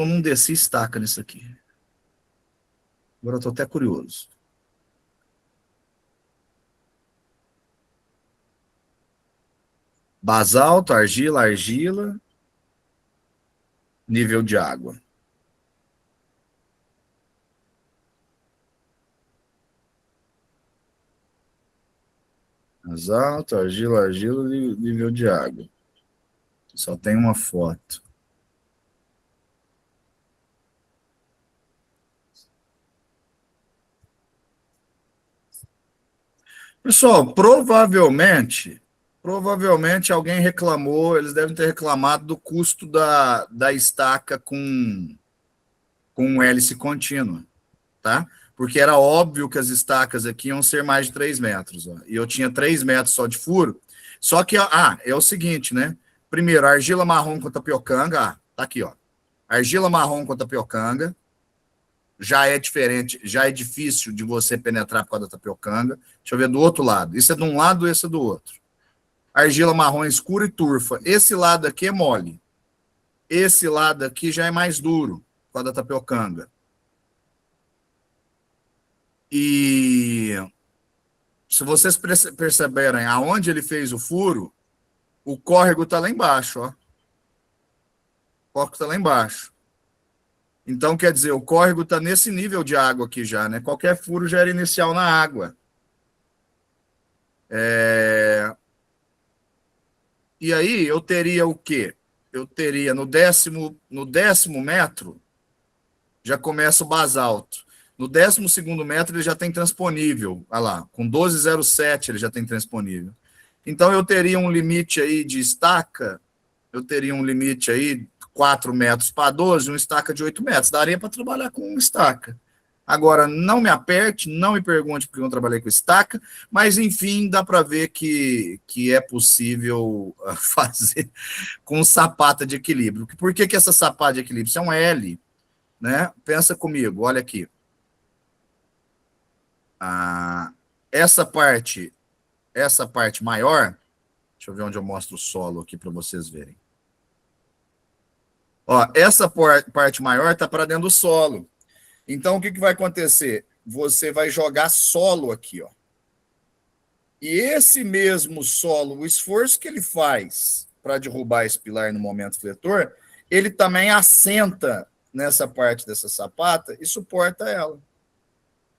não desci estaca nisso aqui? Agora eu estou até curioso. Basalto, argila, nível de água. Basalto, argila, nível de água. Só tem uma foto. Pessoal, provavelmente alguém reclamou, eles devem ter reclamado do custo da estaca com hélice contínua, tá? Porque era óbvio que as estacas aqui iam ser mais de 3 metros, ó, e eu tinha 3 metros só de furo, só que, é o seguinte, né? Primeiro, argila marrom com tapiocanga, tá aqui, ó, argila marrom com tapiocanga, já é diferente, já é difícil de você penetrar por causa da tapiocanga. Deixa eu ver do outro lado. Isso é de um lado, esse é do outro. Argila marrom escura e turfa. Esse lado aqui é mole. Esse lado aqui já é mais duro, por causa da tapiocanga. E se vocês perceberem aonde ele fez o furo, o córrego está lá embaixo, ó. O córrego está lá embaixo. Então, quer dizer, o córrego está nesse nível de água aqui já, né? Qualquer furo já era inicial na água. E aí, eu teria o quê? Eu teria no décimo metro, já começa o basalto. No 12º metro, ele já tem transponível. Olha lá, com 12,07 ele já tem transponível. Então, eu teria um limite aí de estaca, eu teria um limite aí 4 metros para 12, uma estaca de 8 metros. Daria para trabalhar com uma estaca. Agora, não me aperte, não me pergunte porque eu não trabalhei com estaca, mas, enfim, dá para ver que é possível fazer com sapata de equilíbrio. Por que essa sapata de equilíbrio? Isso é um L, né? Pensa comigo, olha aqui. Essa parte maior, deixa eu ver onde eu mostro o solo aqui para vocês verem. Ó, essa parte maior está para dentro do solo. Então, o que vai acontecer? Você vai jogar solo aqui, ó. E esse mesmo solo, o esforço que ele faz para derrubar esse pilar no momento fletor, ele também assenta nessa parte dessa sapata e suporta ela.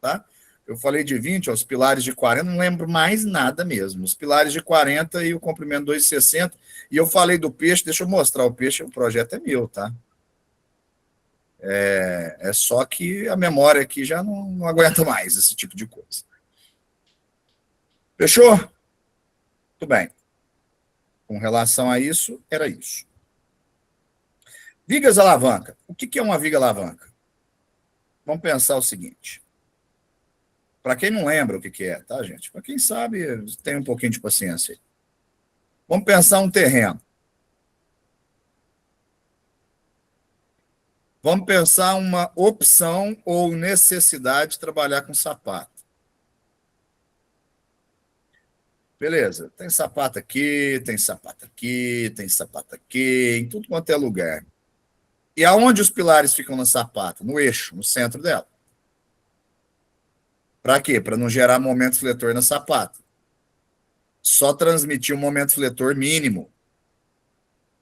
Tá? Eu falei de 20, ó, os pilares de 40, não lembro mais nada mesmo. Os pilares de 40 e o comprimento 2,60. E eu falei do peixe, deixa eu mostrar o peixe, o projeto é meu, tá? É só que a memória aqui já não aguenta mais esse tipo de coisa. Fechou? Muito bem. Com relação a isso, era isso. Vigas alavanca. O que é uma viga alavanca? Vamos pensar o seguinte. Para quem não lembra o que é, tá, gente? Para quem sabe, tem um pouquinho de paciência aí. Vamos pensar um terreno. Vamos pensar uma opção ou necessidade de trabalhar com sapato. Beleza, tem sapato aqui, tem sapato aqui, tem sapato aqui, em tudo quanto é lugar. E aonde os pilares ficam na sapata? No eixo, no centro dela. Para quê? Para não gerar momento fletor na sapata. Só transmitir um momento fletor mínimo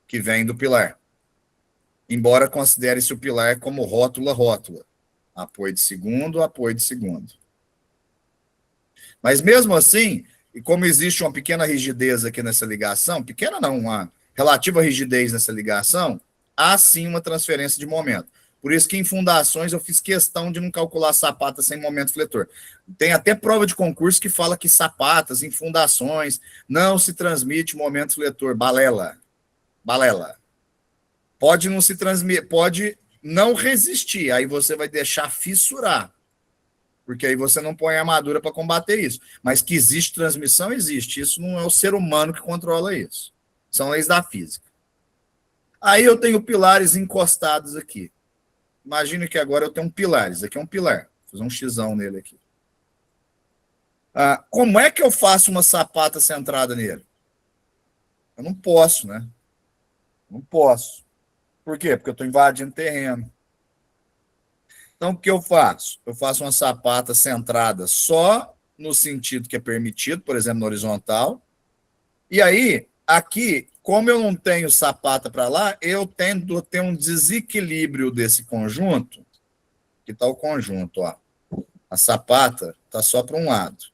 que vem do pilar. Embora considere-se o pilar como rótula. Apoio de segundo, apoio de segundo. Mas mesmo assim, e como existe uma pequena rigidez aqui nessa ligação, pequena não, uma relativa rigidez nessa ligação, há sim uma transferência de momento. Por isso que em fundações eu fiz questão de não calcular sapata sem momento fletor. Tem até prova de concurso que fala que sapatas em fundações não se transmite momento fletor. Balela. Pode não se transmitir, pode não resistir, aí você vai deixar fissurar. Porque aí você não põe armadura para combater isso. Mas que existe transmissão, existe. Isso não é o ser humano que controla isso. São leis da física. Aí eu tenho pilares encostados aqui. Imagine que agora eu tenho um pilar. Isso aqui é um pilar. Vou fazer um xizão nele aqui. Como é que eu faço uma sapata centrada nele? Eu não posso, né? Não posso. Por quê? Porque eu estou invadindo terreno. Então, o que eu faço? Eu faço uma sapata centrada só no sentido que é permitido, por exemplo, no horizontal. E aí, aqui, como eu não tenho sapata para lá, eu tendo a ter um desequilíbrio desse conjunto. Aqui está o conjunto, ó. A sapata está só para um lado.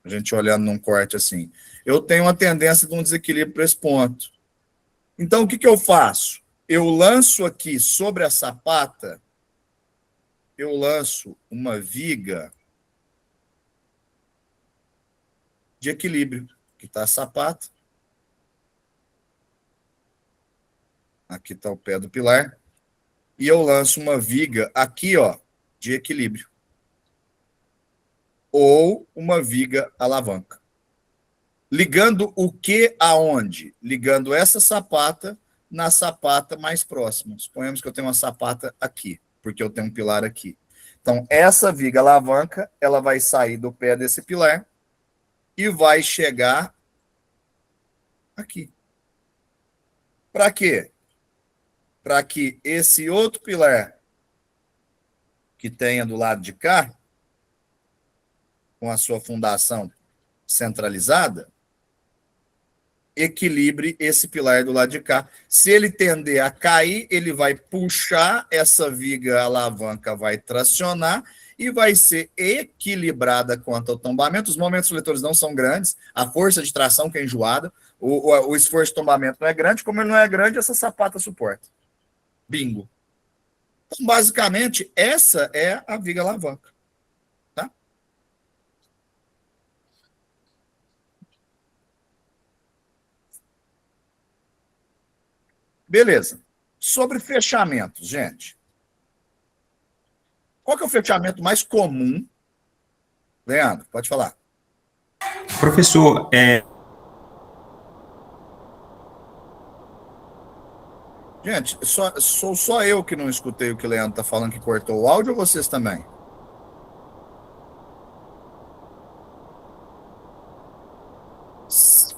A gente olhando num corte assim. Eu tenho uma tendência de um desequilíbrio para esse ponto. Então, o que eu faço? Eu lanço aqui sobre a sapata, eu lanço uma viga de equilíbrio, que está a sapata. Aqui está o pé do pilar. E eu lanço uma viga aqui, ó, de equilíbrio. Ou uma viga alavanca. Ligando o que aonde? Ligando essa sapata na sapata mais próxima. Suponhamos que eu tenho uma sapata aqui, porque eu tenho um pilar aqui. Então, essa viga alavanca, ela vai sair do pé desse pilar e vai chegar aqui. Para quê? Para que esse outro pilar que tenha do lado de cá, com a sua fundação centralizada, equilibre esse pilar do lado de cá. Se ele tender a cair, ele vai puxar essa viga alavanca, vai tracionar e vai ser equilibrada quanto ao tombamento. Os momentos fletores não são grandes, a força de tração que é enjoada, o esforço de tombamento não é grande, como ele não é grande, essa sapata suporta. Bingo. Então, basicamente, essa é a viga alavanca. Tá? Beleza. Sobre fechamentos, gente. Qual que é o fechamento mais comum? Leandro, pode falar. Professor, Gente, sou só eu que não escutei o que o Leandro está falando, que cortou o áudio, ou vocês também?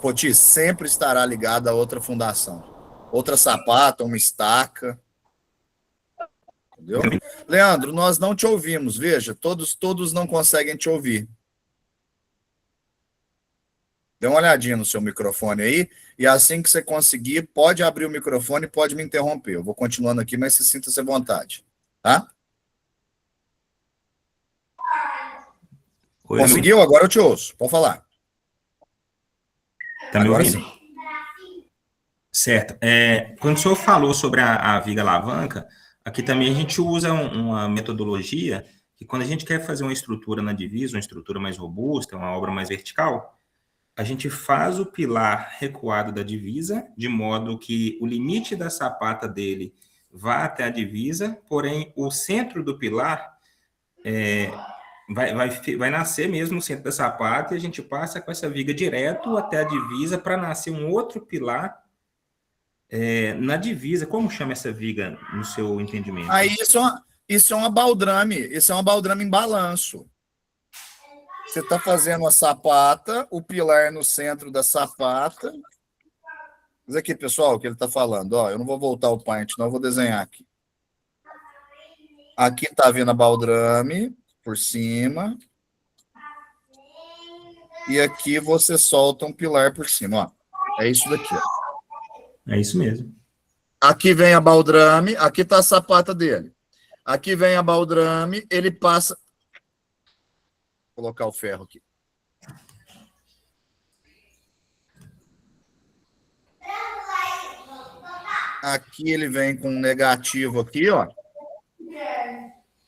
Poti, sempre estará ligado a outra fundação. Outra sapata, uma estaca. Entendeu? Leandro, nós não te ouvimos, veja, todos não conseguem te ouvir. Dê uma olhadinha no seu microfone aí, e assim que você conseguir, pode abrir o microfone e pode me interromper. Eu vou continuando aqui, mas se sinta-se à vontade. Tá? oi, Conseguiu? Agora eu te ouço. Pode falar. tá me Agora ouvindo? sim. Certo. Quando o senhor falou sobre a viga alavanca, aqui também a gente usa uma metodologia que quando a gente quer fazer uma estrutura na divisa, uma estrutura mais robusta, uma obra mais vertical, a gente faz o pilar recuado da divisa, de modo que o limite da sapata dele vá até a divisa, porém o centro do pilar vai nascer mesmo no centro da sapata e a gente passa com essa viga direto até a divisa para nascer um outro pilar na divisa. Como chama essa viga no seu entendimento? Aí isso é uma baldrame, isso é uma baldrame em balanço. Você está fazendo a sapata, o pilar no centro da sapata. Mas aqui, pessoal, o que ele está falando. Ó, eu não vou voltar o paint, não, eu vou desenhar aqui. Aqui está vindo a baldrame por cima. E aqui você solta um pilar por cima. Ó. É isso daqui. Ó. É isso mesmo. Aqui vem a baldrame, aqui está a sapata dele. Aqui vem a baldrame, ele passa... Vou colocar o ferro aqui. Aqui ele vem com um negativo aqui, ó.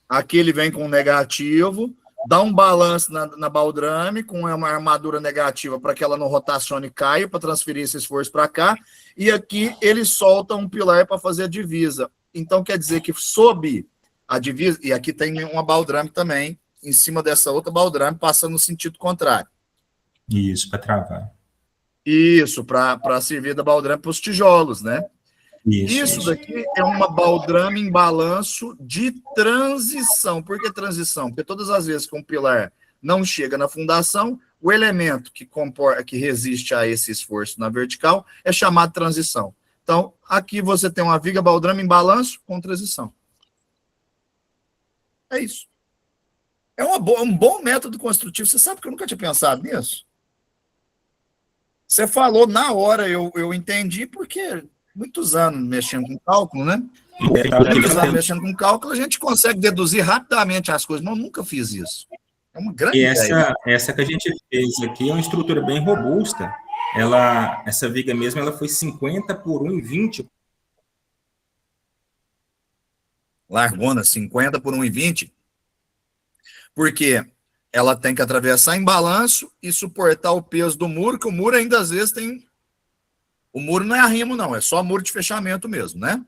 Aqui ele vem com um negativo, dá um balanço na baldrame com uma armadura negativa para que ela não rotacione e caia, para transferir esse esforço para cá. E aqui ele solta um pilar para fazer a divisa. Então quer dizer que sob a divisa, e aqui tem uma baldrame também, em cima dessa outra baldrame, passando no sentido contrário. Isso, para travar. Isso, para servir da baldrame para os tijolos, né? Isso daqui é uma baldrame em balanço de transição. Por que transição? Porque todas as vezes que um pilar não chega na fundação, o elemento que resiste a esse esforço na vertical é chamado transição. Então, aqui você tem uma viga baldrame em balanço com transição. É isso. É um bom método construtivo. Você sabe que eu nunca tinha pensado nisso? Você falou na hora, eu entendi, porque muitos anos mexendo com cálculo, né? Muitos anos mexendo com cálculo, a gente consegue deduzir rapidamente as coisas, mas eu nunca fiz isso. É uma grande ideia. Essa que a gente fez aqui é uma estrutura bem robusta. Essa viga mesmo, ela foi 50 por 1,20. Largona, 50 por 1,20. Porque ela tem que atravessar em balanço e suportar o peso do muro, que o muro ainda às vezes tem... O muro não é arrimo, não, é só muro de fechamento mesmo, né?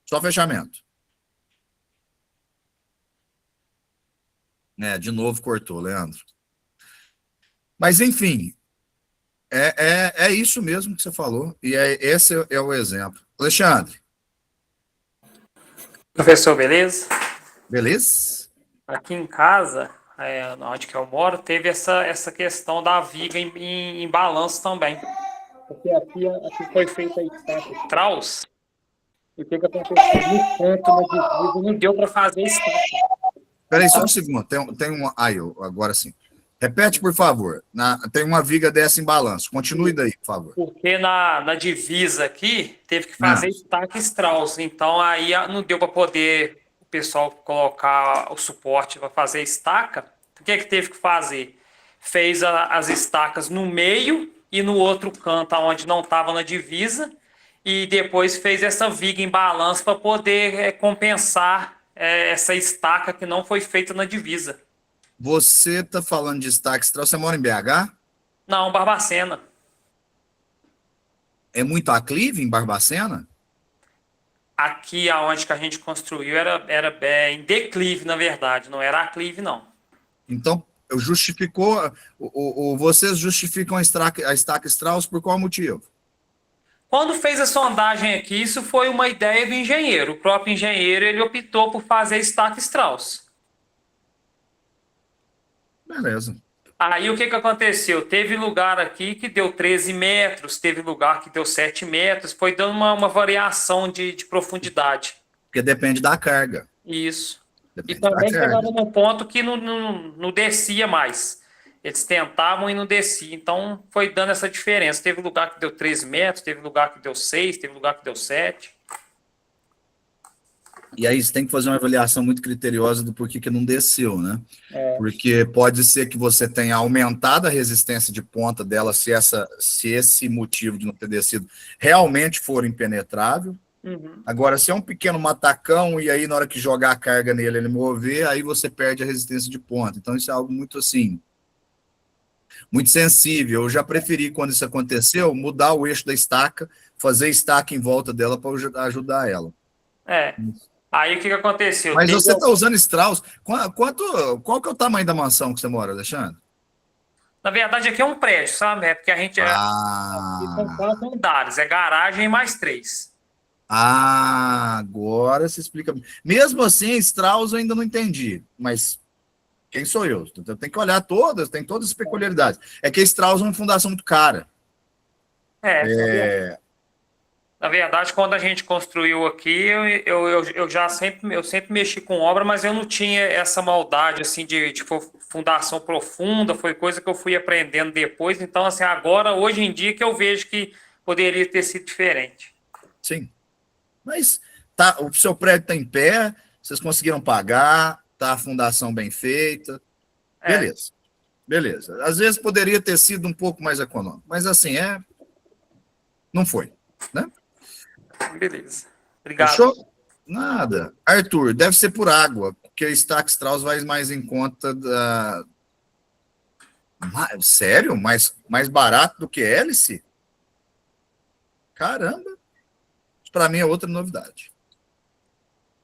Só fechamento. De novo cortou, Leandro. Mas, enfim, é isso mesmo que você falou, e esse é o exemplo. Alexandre. Professor, beleza? Beleza? Aqui em casa, onde que eu moro, teve essa questão da viga em balanço também. Porque aqui foi feita a estaca Strauss, e o que aconteceu? No canto, na divisa, não deu para fazer estaca. Peraí, só um segundo. Tem uma... agora sim. Repete, por favor. Tem uma viga dessa em balanço. Continue daí, por favor. Porque na divisa aqui, teve que fazer estaca Strauss. Então, aí não deu para poder o pessoal colocar o suporte para fazer estaca. O que teve que fazer? Fez as estacas no meio e no outro canto, onde não estava na divisa. E depois fez essa viga em balanço para poder compensar essa estaca que não foi feita na divisa. Você está falando de estaca Strauss, você mora em BH? Não, Barbacena. É muito aclive em Barbacena? aqui aonde que a gente construiu era em declive, na verdade, não era aclive, não. Então, vocês justificam a estaca Strauss por qual motivo? Quando fez a sondagem aqui, isso foi uma ideia do engenheiro. O próprio engenheiro ele optou por fazer estaca Strauss. Beleza. Aí o que aconteceu? Teve lugar aqui que deu 13 metros, teve lugar que deu 7 metros, foi dando uma variação de profundidade. Porque depende da carga. Isso. E Depende da também carga. chegava num ponto que não descia mais. Eles tentavam e não descia. Então foi dando essa diferença. Teve lugar que deu 13 metros, teve lugar que deu 6, teve lugar que deu 7. E aí você tem que fazer uma avaliação muito criteriosa do porquê que não desceu, né? Porque pode ser que você tenha aumentado a resistência de ponta dela se esse motivo de não ter descido realmente for impenetrável. Uhum. Agora, se é um pequeno matacão e aí na hora que jogar a carga nele, ele mover, aí você perde a resistência de ponta. Então isso é algo muito assim, muito sensível. Eu já preferi, quando isso aconteceu, mudar o eixo da estaca, fazer estaca em volta dela para ajudar ela. Aí o que aconteceu? Mas você está usando Strauss. Qual que é o tamanho da mansão que você mora, Alexandre? Na verdade, aqui é um prédio, sabe? É porque a gente são 4 andares, é garagem mais 3. Agora se explica. Mesmo assim, Strauss eu ainda não entendi. Mas quem sou eu? Tem que olhar todas, tem todas as peculiaridades. É que Strauss é uma fundação muito cara. Na verdade, quando a gente construiu aqui, eu sempre mexi com obra, mas eu não tinha essa maldade assim de tipo, fundação profunda, foi coisa que eu fui aprendendo depois. Então, assim, agora, hoje em dia, que eu vejo que poderia ter sido diferente. Sim. Mas tá, o seu prédio está em pé, vocês conseguiram pagar, tá a fundação bem feita. Beleza. Beleza. Às vezes poderia ter sido um pouco mais econômico, mas assim, não foi, né? Beleza. Obrigado. Fechou? Nada. Arthur, deve ser por água, porque a Stack Strauss vai mais em conta da... Sério? Mais barato do que hélice? Caramba. Para mim é outra novidade.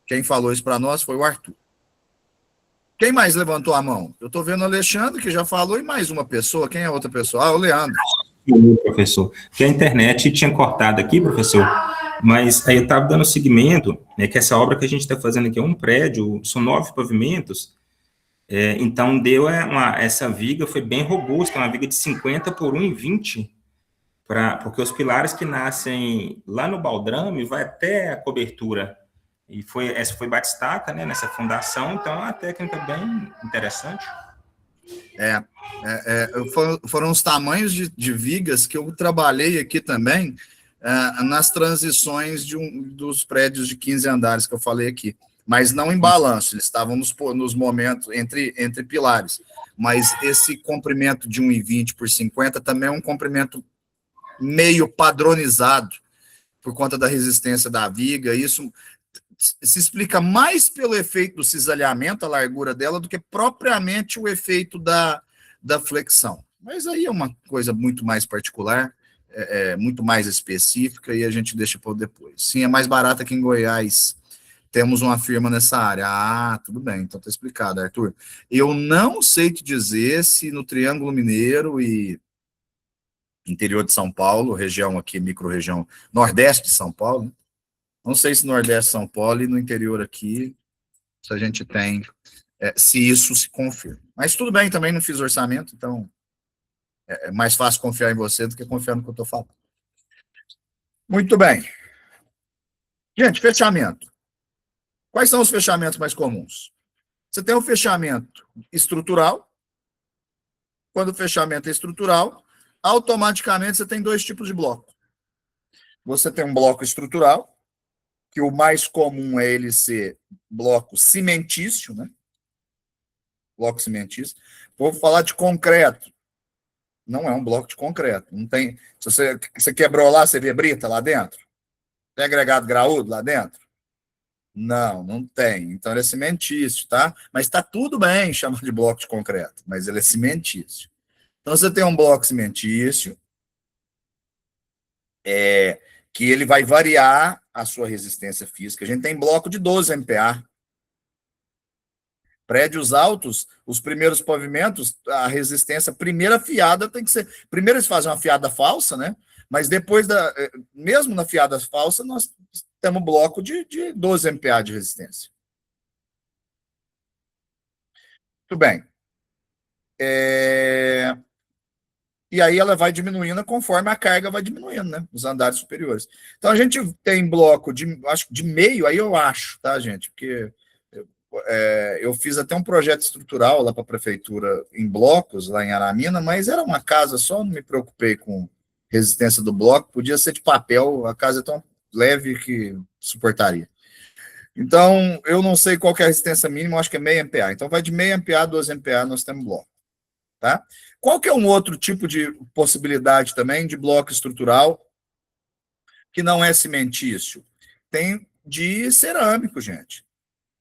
Quem falou isso para nós foi o Arthur. Quem mais levantou a mão? Eu estou vendo o Alexandre, que já falou, e mais uma pessoa. Quem é a outra pessoa? O Leandro. Professor, que a internet tinha cortado aqui, professor, mas aí eu estava dando seguimento, né, que essa obra que a gente está fazendo aqui é um prédio, são 9 pavimentos, então deu essa viga, foi bem robusta, uma viga de 50 por 1,20, porque os pilares que nascem lá no baldrame vai até a cobertura, e essa foi batistaca, né, nessa fundação, então é uma técnica bem interessante. Foram os tamanhos de vigas que eu trabalhei aqui também nas transições dos prédios de 15 andares que eu falei aqui, mas não em balanço, eles estavam nos momentos entre pilares, mas esse comprimento de 1,20 por 50 também é um comprimento meio padronizado por conta da resistência da viga. Isso se explica mais pelo efeito do cisalhamento, a largura dela, do que propriamente o efeito da flexão. Mas aí é uma coisa muito mais particular, muito mais específica, e a gente deixa por depois. Sim, é mais barata que em Goiás. Temos uma firma nessa área. Tudo bem, então está explicado, Arthur. Eu não sei te dizer se no Triângulo Mineiro e interior de São Paulo, região aqui, micro-região nordeste de São Paulo, né? Não sei se no Nordeste de São Paulo e no interior aqui, se a gente tem, se isso se confirma. Mas tudo bem, também não fiz orçamento, então é mais fácil confiar em você do que confiar no que eu estou falando. Muito bem. Gente, fechamento. Quais são os fechamentos mais comuns? Você tem o fechamento estrutural. Quando o fechamento é estrutural, automaticamente você tem 2 tipos de bloco. Você tem um bloco estrutural, que o mais comum é ele ser bloco cimentício, né? Bloco cimentício. Vou falar de concreto. Não é um bloco de concreto. Não tem. Se você quebrou lá, você vê brita lá dentro? Tem agregado graúdo lá dentro? Não tem. Então ele é cimentício, tá? Mas está tudo bem chamar de bloco de concreto, mas ele é cimentício. Então você tem um bloco cimentício, que ele vai variar a sua resistência física. A gente tem bloco de 12 MPa. Prédios altos, os primeiros pavimentos, a resistência, primeira fiada tem que ser... Primeiro eles fazem uma fiada falsa, né? Mas depois, mesmo na fiada falsa, nós temos bloco de 12 MPa de resistência. Muito bem. E aí ela vai diminuindo conforme a carga vai diminuindo, né? Os andares superiores. Então a gente tem bloco acho que de meio, aí eu acho, tá, gente? Porque eu fiz até um projeto estrutural lá para a prefeitura em blocos, lá em Aramina, mas era uma casa só, não me preocupei com resistência do bloco, podia ser de papel, a casa é tão leve que suportaria. Então, eu não sei qual que é a resistência mínima, acho que é meio MPa. Então, vai de meio MPa a 12 MPa, nós temos bloco. Tá? Qual que é um outro tipo de possibilidade também de bloco estrutural que não é cimentício? Tem de cerâmico, gente.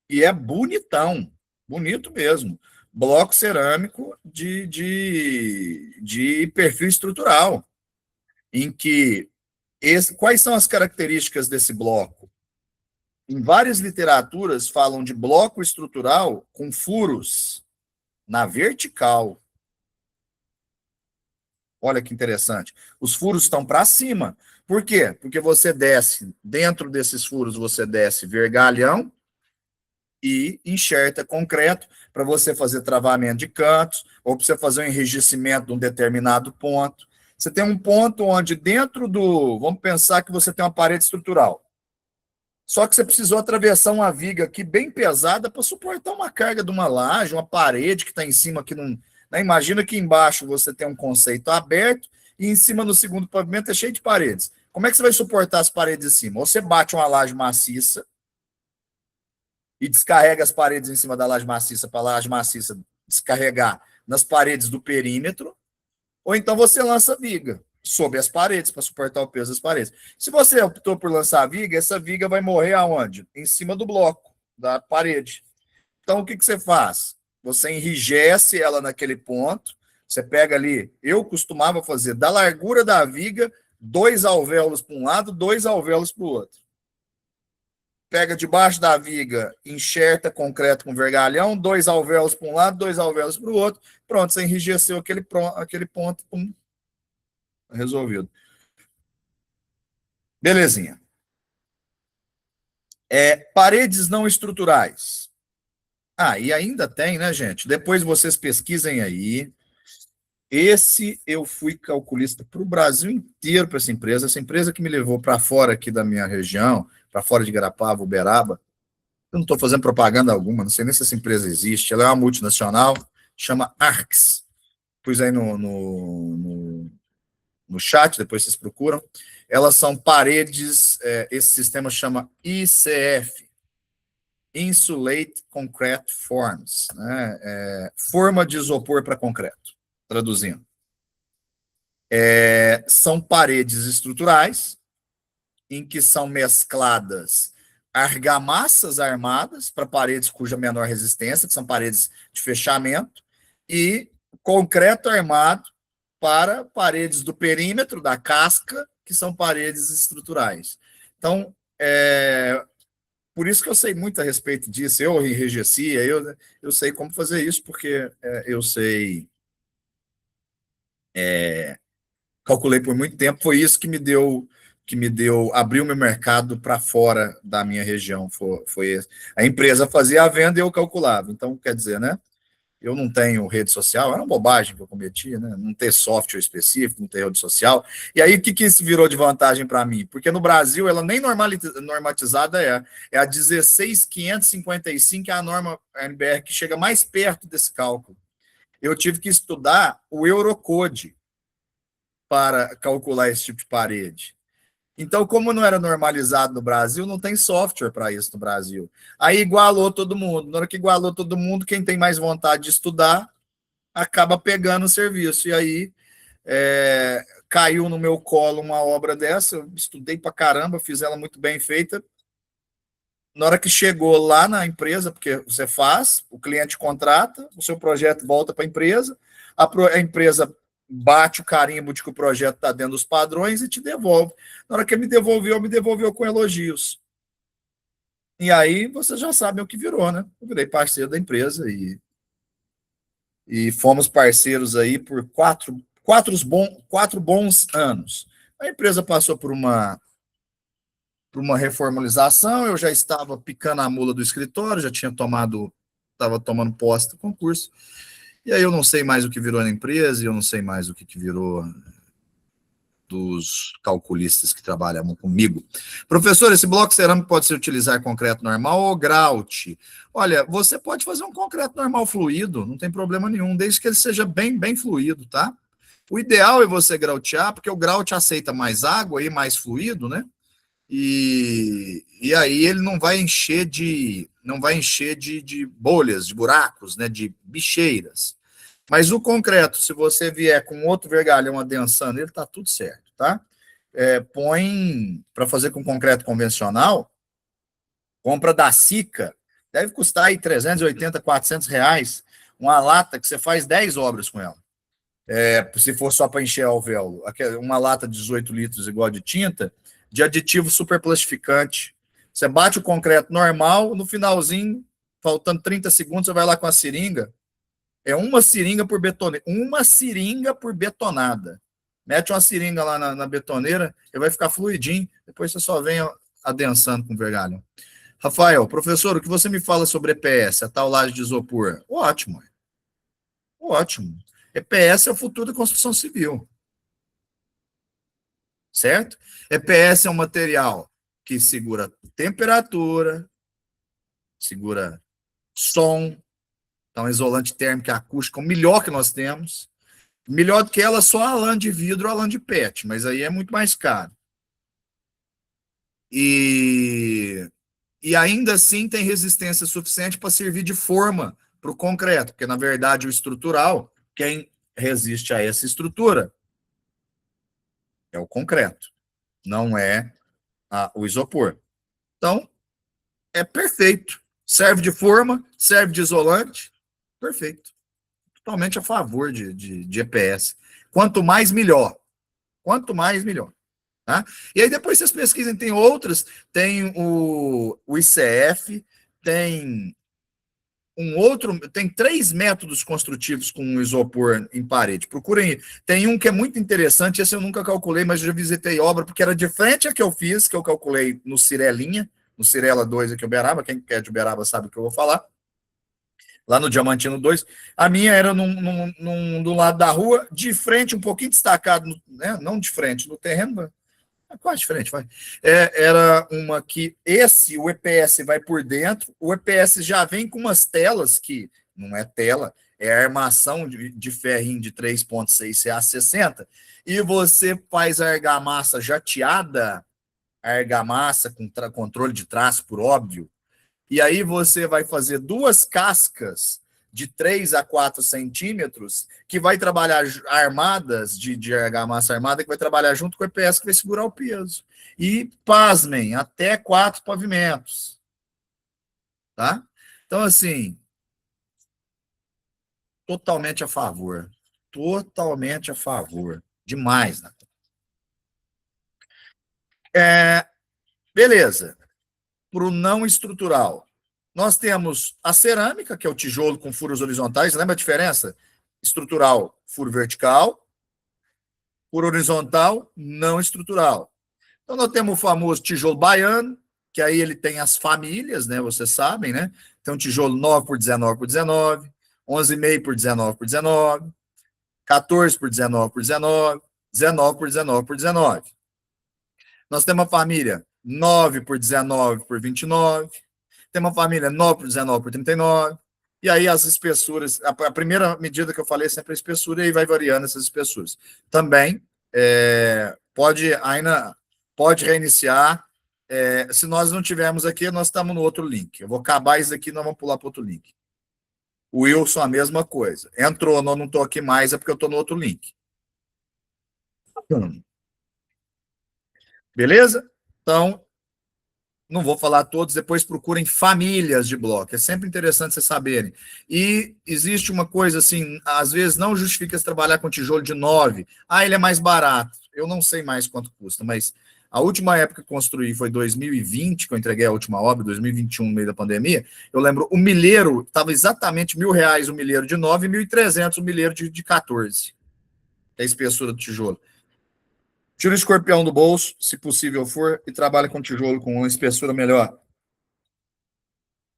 E é bonitão, bonito mesmo. Bloco cerâmico de perfil estrutural, em que quais são as características desse bloco? Em várias literaturas falam de bloco estrutural com furos na vertical. Olha que interessante. Os furos estão para cima. Por quê? Porque você desce, dentro desses furos, você desce vergalhão e enxerta concreto para você fazer travamento de cantos ou para você fazer um enrijecimento de um determinado ponto. Você tem um ponto onde dentro do... Vamos pensar que você tem uma parede estrutural. Só que você precisou atravessar uma viga aqui bem pesada para suportar uma carga de uma laje, uma parede que está em cima que não... Né? Imagina que embaixo você tem um conceito aberto e em cima no segundo pavimento é cheio de paredes. Como é que você vai suportar as paredes de cima? Ou você bate uma laje maciça e descarrega as paredes em cima da laje maciça para a laje maciça descarregar nas paredes do perímetro, ou então você lança viga sobre as paredes para suportar o peso das paredes. Se você optou por lançar a viga, essa viga vai morrer aonde? Em cima do bloco, da parede. Então, o que você faz? Você enrijece ela naquele ponto, você pega ali, eu costumava fazer da largura da viga, 2 alvéolos para um lado, 2 alvéolos para o outro. Pega debaixo da viga, enxerta concreto com vergalhão, 2 alvéolos para um lado, 2 alvéolos para o outro. Pronto, você enrijeceu aquele ponto, pum, resolvido. Belezinha. Paredes não estruturais. E ainda tem, né, gente? Depois vocês pesquisem aí. Eu fui calculista para o Brasil inteiro para essa empresa que me levou para fora aqui da minha região, para fora de Garapava, Uberaba. Eu não estou fazendo propaganda alguma, não sei nem se essa empresa existe. Ela é uma multinacional, chama Arx. Pus aí no chat, depois vocês procuram. Elas são paredes, esse sistema chama ICF, Insulate Concrete Forms, né? Forma de isopor para concreto, traduzindo. São paredes estruturais em que são mescladas argamassas armadas para paredes cuja menor resistência, que são paredes de fechamento, e concreto armado para paredes do perímetro, da casca, que são paredes estruturais. Então, por isso que eu sei muito a respeito disso. Eu enrijeci, eu sei como fazer isso, porque eu sei... calculei por muito tempo, foi isso que me deu abriu meu mercado para fora da minha região. Foi a empresa fazia a venda e eu calculava. Então, quer dizer, né? Eu não tenho rede social, era uma bobagem que eu cometi, né? Não ter software específico, não ter rede social. E aí, o que isso virou de vantagem para mim? Porque no Brasil, ela nem normatizada é a 16555, que é a norma NBR que chega mais perto desse cálculo. Eu tive que estudar o Eurocode para calcular esse tipo de parede. Então, como não era normalizado no Brasil, não tem software para isso no Brasil. Aí igualou todo mundo. Na hora que igualou todo mundo, quem tem mais vontade de estudar acaba pegando o serviço. E aí caiu no meu colo uma obra dessa, eu estudei para caramba, fiz ela muito bem feita. Na hora que chegou lá na empresa, porque você faz, o cliente contrata, o seu projeto volta para a empresa bate o carimbo de que o projeto está dentro dos padrões e te devolve. Na hora que ele me devolveu com elogios. E aí você já sabe o que virou, né? Eu virei parceiro da empresa e fomos parceiros aí por quatro bons anos. A empresa passou por uma reformalização, eu já estava picando a mula do escritório, estava tomando posse do concurso, e aí eu não sei mais o que virou na empresa, e eu não sei mais o que virou dos calculistas que trabalham comigo. Professor, esse bloco cerâmico pode ser utilizar concreto normal ou grout? Olha, você pode fazer um concreto normal fluido, não tem problema nenhum, desde que ele seja bem, bem fluido, tá? O ideal é você grautear, porque o grout aceita mais água e mais fluido, né? E aí ele não vai encher de bolhas, de buracos, né, de bicheiras. Mas o concreto, se você vier com outro vergalhão adensando, ele tá tudo certo, tá? Põe para fazer com concreto convencional, compra da Sica, deve custar aí 380, 400 reais, uma lata que você faz 10 obras com ela. Se for só para encher alvéolo, uma lata de 18 litros igual de tinta, de aditivo superplastificante. Você bate o concreto normal, no finalzinho, faltando 30 segundos, você vai lá com a seringa. É uma seringa por betoneira. Uma seringa por betonada. Mete uma seringa lá na betoneira, ele vai ficar fluidinho. Depois você só vem adensando com vergalhão. Rafael, professor, o que você me fala sobre EPS, a tal laje de isopor? Ótimo. Ótimo. EPS é o futuro da construção civil. Certo? EPS é um material que segura temperatura, segura som, então isolante térmico e acústico, o melhor que nós temos. Melhor do que ela só a lã de vidro ou a lã de PET, mas aí é muito mais caro. E ainda assim tem resistência suficiente para servir de forma para o concreto, porque na verdade o estrutural, quem resiste a essa estrutura é o concreto, não é o isopor. Então, é perfeito. Serve de forma, serve de isolante, perfeito. Totalmente a favor de EPS. Quanto mais, melhor. Quanto mais, melhor. Tá? E aí depois vocês pesquisem, tem outras, tem o ICF, tem tem 3 métodos construtivos com isopor em parede. Procurem. Tem um que é muito interessante, esse eu nunca calculei, mas eu já visitei obra, porque era de frente a que eu fiz, que eu calculei no Cirelinha, no Cirela 2 aqui em Uberaba, quem é de Uberaba sabe o que eu vou falar. Lá no Diamantino 2, a minha era do lado da rua, de frente, um pouquinho destacado, né? Não de frente, no terreno, quase de frente, vai. Era uma que o EPS vai por dentro, o EPS já vem com umas telas que não é tela, é armação de ferrinho de 3,6 CA60, e você faz a argamassa jateada, argamassa com controle de traço, por óbvio, e aí você vai fazer 2 cascas de 3 a 4 centímetros, que vai trabalhar armadas, de argamassa armada, que vai trabalhar junto com o EPS, que vai segurar o peso. E, pasmem, até 4 pavimentos. Tá? Então, assim, totalmente a favor. Totalmente a favor. Demais, né? Beleza. Para o não estrutural, nós temos a cerâmica, que é o tijolo com furos horizontais. Lembra a diferença? Estrutural, furo vertical. Furo horizontal, não estrutural. Então, nós temos o famoso tijolo baiano, que aí ele tem as famílias, né? Vocês sabem, né? Tem um tijolo 9 por 19 por 19, 11,5 por 19 por 19, 14 por 19 por 19, 19 por 19 por 19. Nós temos a família 9 por 19 por 29, tem uma família 9 por 19 por 39, e aí as espessuras, a primeira medida que eu falei é sempre a espessura, e aí vai variando essas espessuras. Também pode reiniciar. Se nós não tivermos aqui, nós estamos no outro link. Eu vou acabar isso aqui, nós vamos pular para outro link. O Wilson, a mesma coisa. Entrou, não estou aqui mais, é porque eu estou no outro link. Beleza? Então, Não vou falar todos, depois procurem famílias de bloco. É sempre interessante vocês saberem. E existe uma coisa assim, às vezes não justifica se trabalhar com tijolo de 9. Ah, ele é mais barato. Eu não sei mais quanto custa, mas a última época que construí foi 2020, que eu entreguei a última obra, 2021, no meio da pandemia. Eu lembro, o milheiro estava exatamente R$ 1.000 o milheiro de 9 e 1.300 o milheiro de 14. É a espessura do tijolo. Tira o escorpião do bolso, se possível for, e trabalha com tijolo com uma espessura melhor.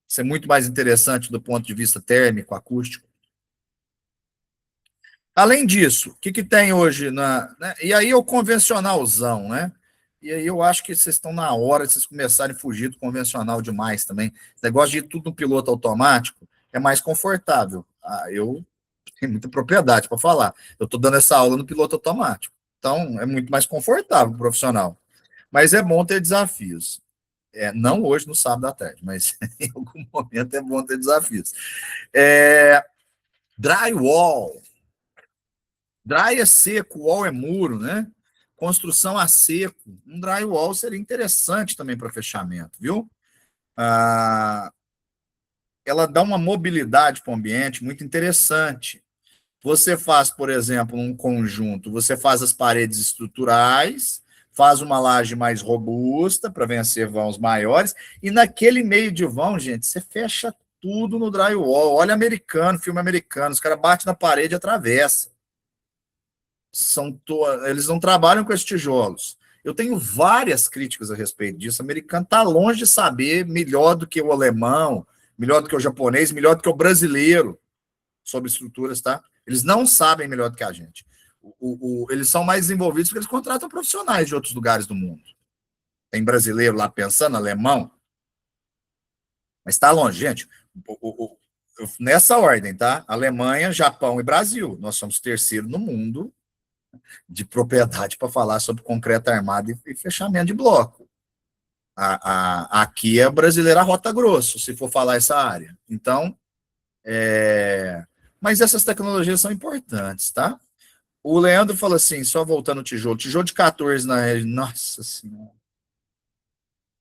Isso é muito mais interessante do ponto de vista térmico, acústico. Além disso, o que tem hoje né? E aí o convencionalzão, né? E aí eu acho que vocês estão na hora de vocês começarem a fugir do convencional demais também. Esse negócio de ir tudo no piloto automático é mais confortável. Eu tenho muita propriedade para falar. Eu estou dando essa aula no piloto automático. Então, é muito mais confortável para o profissional. Mas é bom ter desafios. Não hoje, no sábado à tarde, mas em algum momento é bom ter desafios. Drywall. Dry é seco, wall é muro, né? Construção a seco. Um drywall seria interessante também para fechamento, viu? Ela dá uma mobilidade para o ambiente muito interessante. Você faz, por exemplo, um conjunto, você faz as paredes estruturais, faz uma laje mais robusta para vencer vãos maiores, e naquele meio de vão, gente, você fecha tudo no drywall. Olha americano, filme americano, os caras batem na parede e atravessa. Eles não trabalham com esses tijolos. Eu tenho várias críticas a respeito disso. O americano está longe de saber melhor do que o alemão, melhor do que o japonês, melhor do que o brasileiro sobre estruturas, tá? Eles não sabem melhor do que a gente. Eles são mais desenvolvidos porque eles contratam profissionais de outros lugares do mundo. Tem brasileiro lá pensando, alemão, mas está longe, gente. Nessa ordem, tá? Alemanha, Japão e Brasil. Nós somos terceiro no mundo de propriedade para falar sobre concreto armado e fechamento de bloco. Aqui é brasileira Rota Grosso, se for falar essa área. Então, mas essas tecnologias são importantes, tá? O Leandro falou assim, só voltando ao tijolo de 14 na rede, nossa senhora,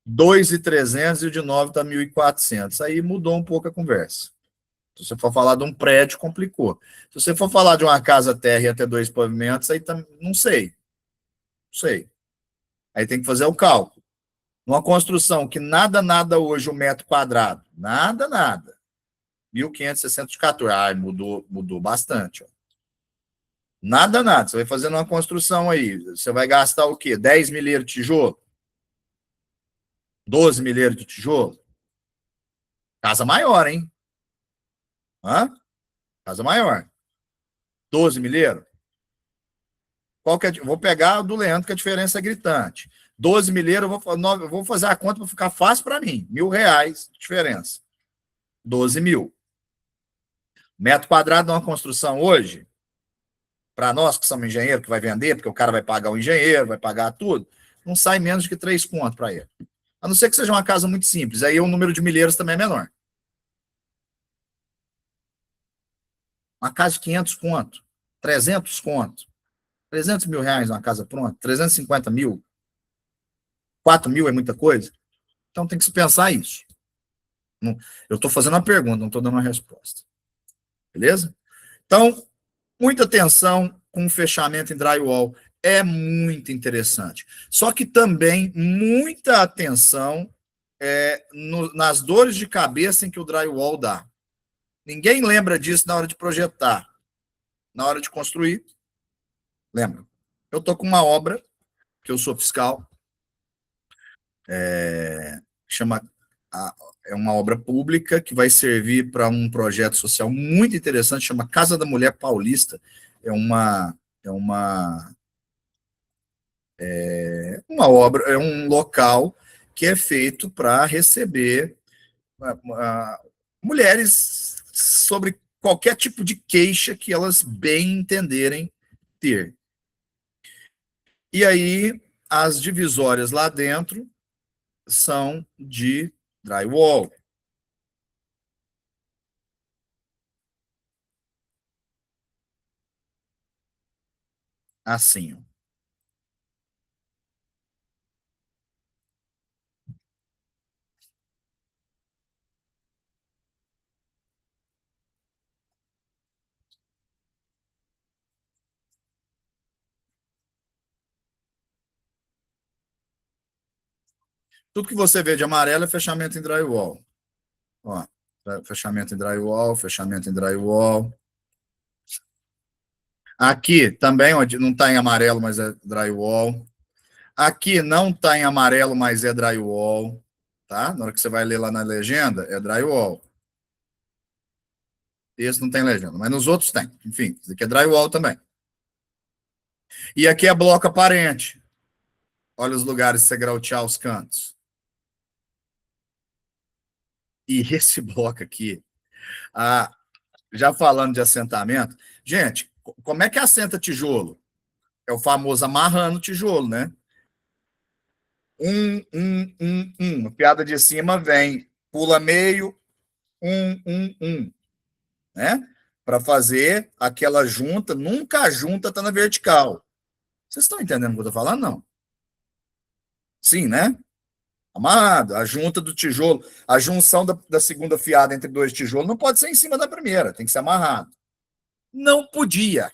2.300 e o de 9 está 1.400. Aí mudou um pouco a conversa. Se você for falar de um prédio, complicou. Se você for falar de uma casa térrea e até 2 pavimentos, aí não sei. Não sei. Aí tem que fazer o cálculo. Uma construção que nada hoje o metro quadrado. Nada. 1.560 de 14. Mudou bastante. Ó. Nada. Você vai fazendo uma construção aí. Você vai gastar o quê? 10 milheiros de tijolo? 12 milheiros de tijolo? Casa maior, hein? Hã? Casa maior. 12 milheiros? Vou pegar o do Leandro, que a diferença é gritante. 12 milheiros, eu vou fazer a conta para ficar fácil para mim. R$ 1.000 de diferença. 12 mil. Metro quadrado de uma construção hoje, para nós que somos engenheiros, que vai vender, porque o cara vai pagar o engenheiro, vai pagar tudo, não sai menos de que 3 contos para ele. A não ser que seja uma casa muito simples. Aí o número de milheiros também é menor. Uma casa de 500 conto, 300 conto, 300 mil reais uma casa pronta, 350 mil, 4 mil é muita coisa. Então tem que se pensar isso. Eu estou fazendo uma pergunta, não estou dando uma resposta. Beleza? Então, muita atenção com o fechamento em drywall. É muito interessante. Só que também muita atenção nas dores de cabeça em que o drywall dá. Ninguém lembra disso na hora de projetar. Na hora de construir, lembra? Eu estou com uma obra, que eu sou fiscal, chama é uma obra pública que vai servir para um projeto social muito interessante, chama Casa da Mulher Paulista. Uma obra, é um local que é feito para receber mulheres sobre qualquer tipo de queixa que elas bem entenderem ter. E aí, as divisórias lá dentro são de drywall. Assim, ó. Tudo que você vê de amarelo é fechamento em drywall. Ó, fechamento em drywall, fechamento em drywall. Aqui também, onde não está em amarelo, mas é drywall. Aqui não está em amarelo, mas é drywall. Tá? Na hora que você vai ler lá na legenda, é drywall. Esse não tem legenda, mas nos outros tem. Enfim, isso aqui é drywall também. E aqui é bloco aparente. Olha os lugares que você grautear os cantos. E esse bloco aqui, já falando de assentamento, gente, como é que assenta tijolo? É o famoso amarrando tijolo, né? A piada de cima vem, pula meio, né? Para fazer aquela junta, nunca a junta está na vertical. Vocês estão entendendo o que eu estou falando? Não. Sim, né? Amarrado, a junta do tijolo, a junção da segunda fiada entre dois tijolos não pode ser em cima da primeira, tem que ser amarrado. Não podia.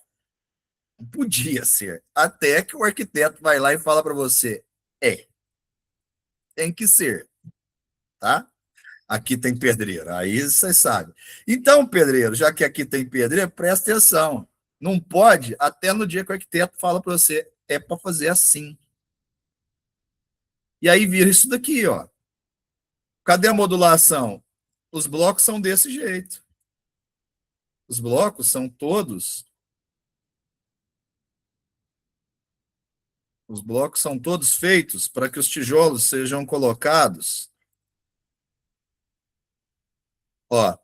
Não podia ser. Até que o arquiteto vai lá e fala para você, tem que ser, tá? Aqui tem pedreiro, aí vocês sabem. Então, pedreiro, já que aqui tem pedreiro, presta atenção. Não pode, até no dia que o arquiteto fala para você, é para fazer assim. E aí vira isso daqui, ó. Cadê a modulação? Os blocos são desse jeito. Os blocos são todos. Os blocos são todos feitos para que os tijolos sejam colocados. Ó.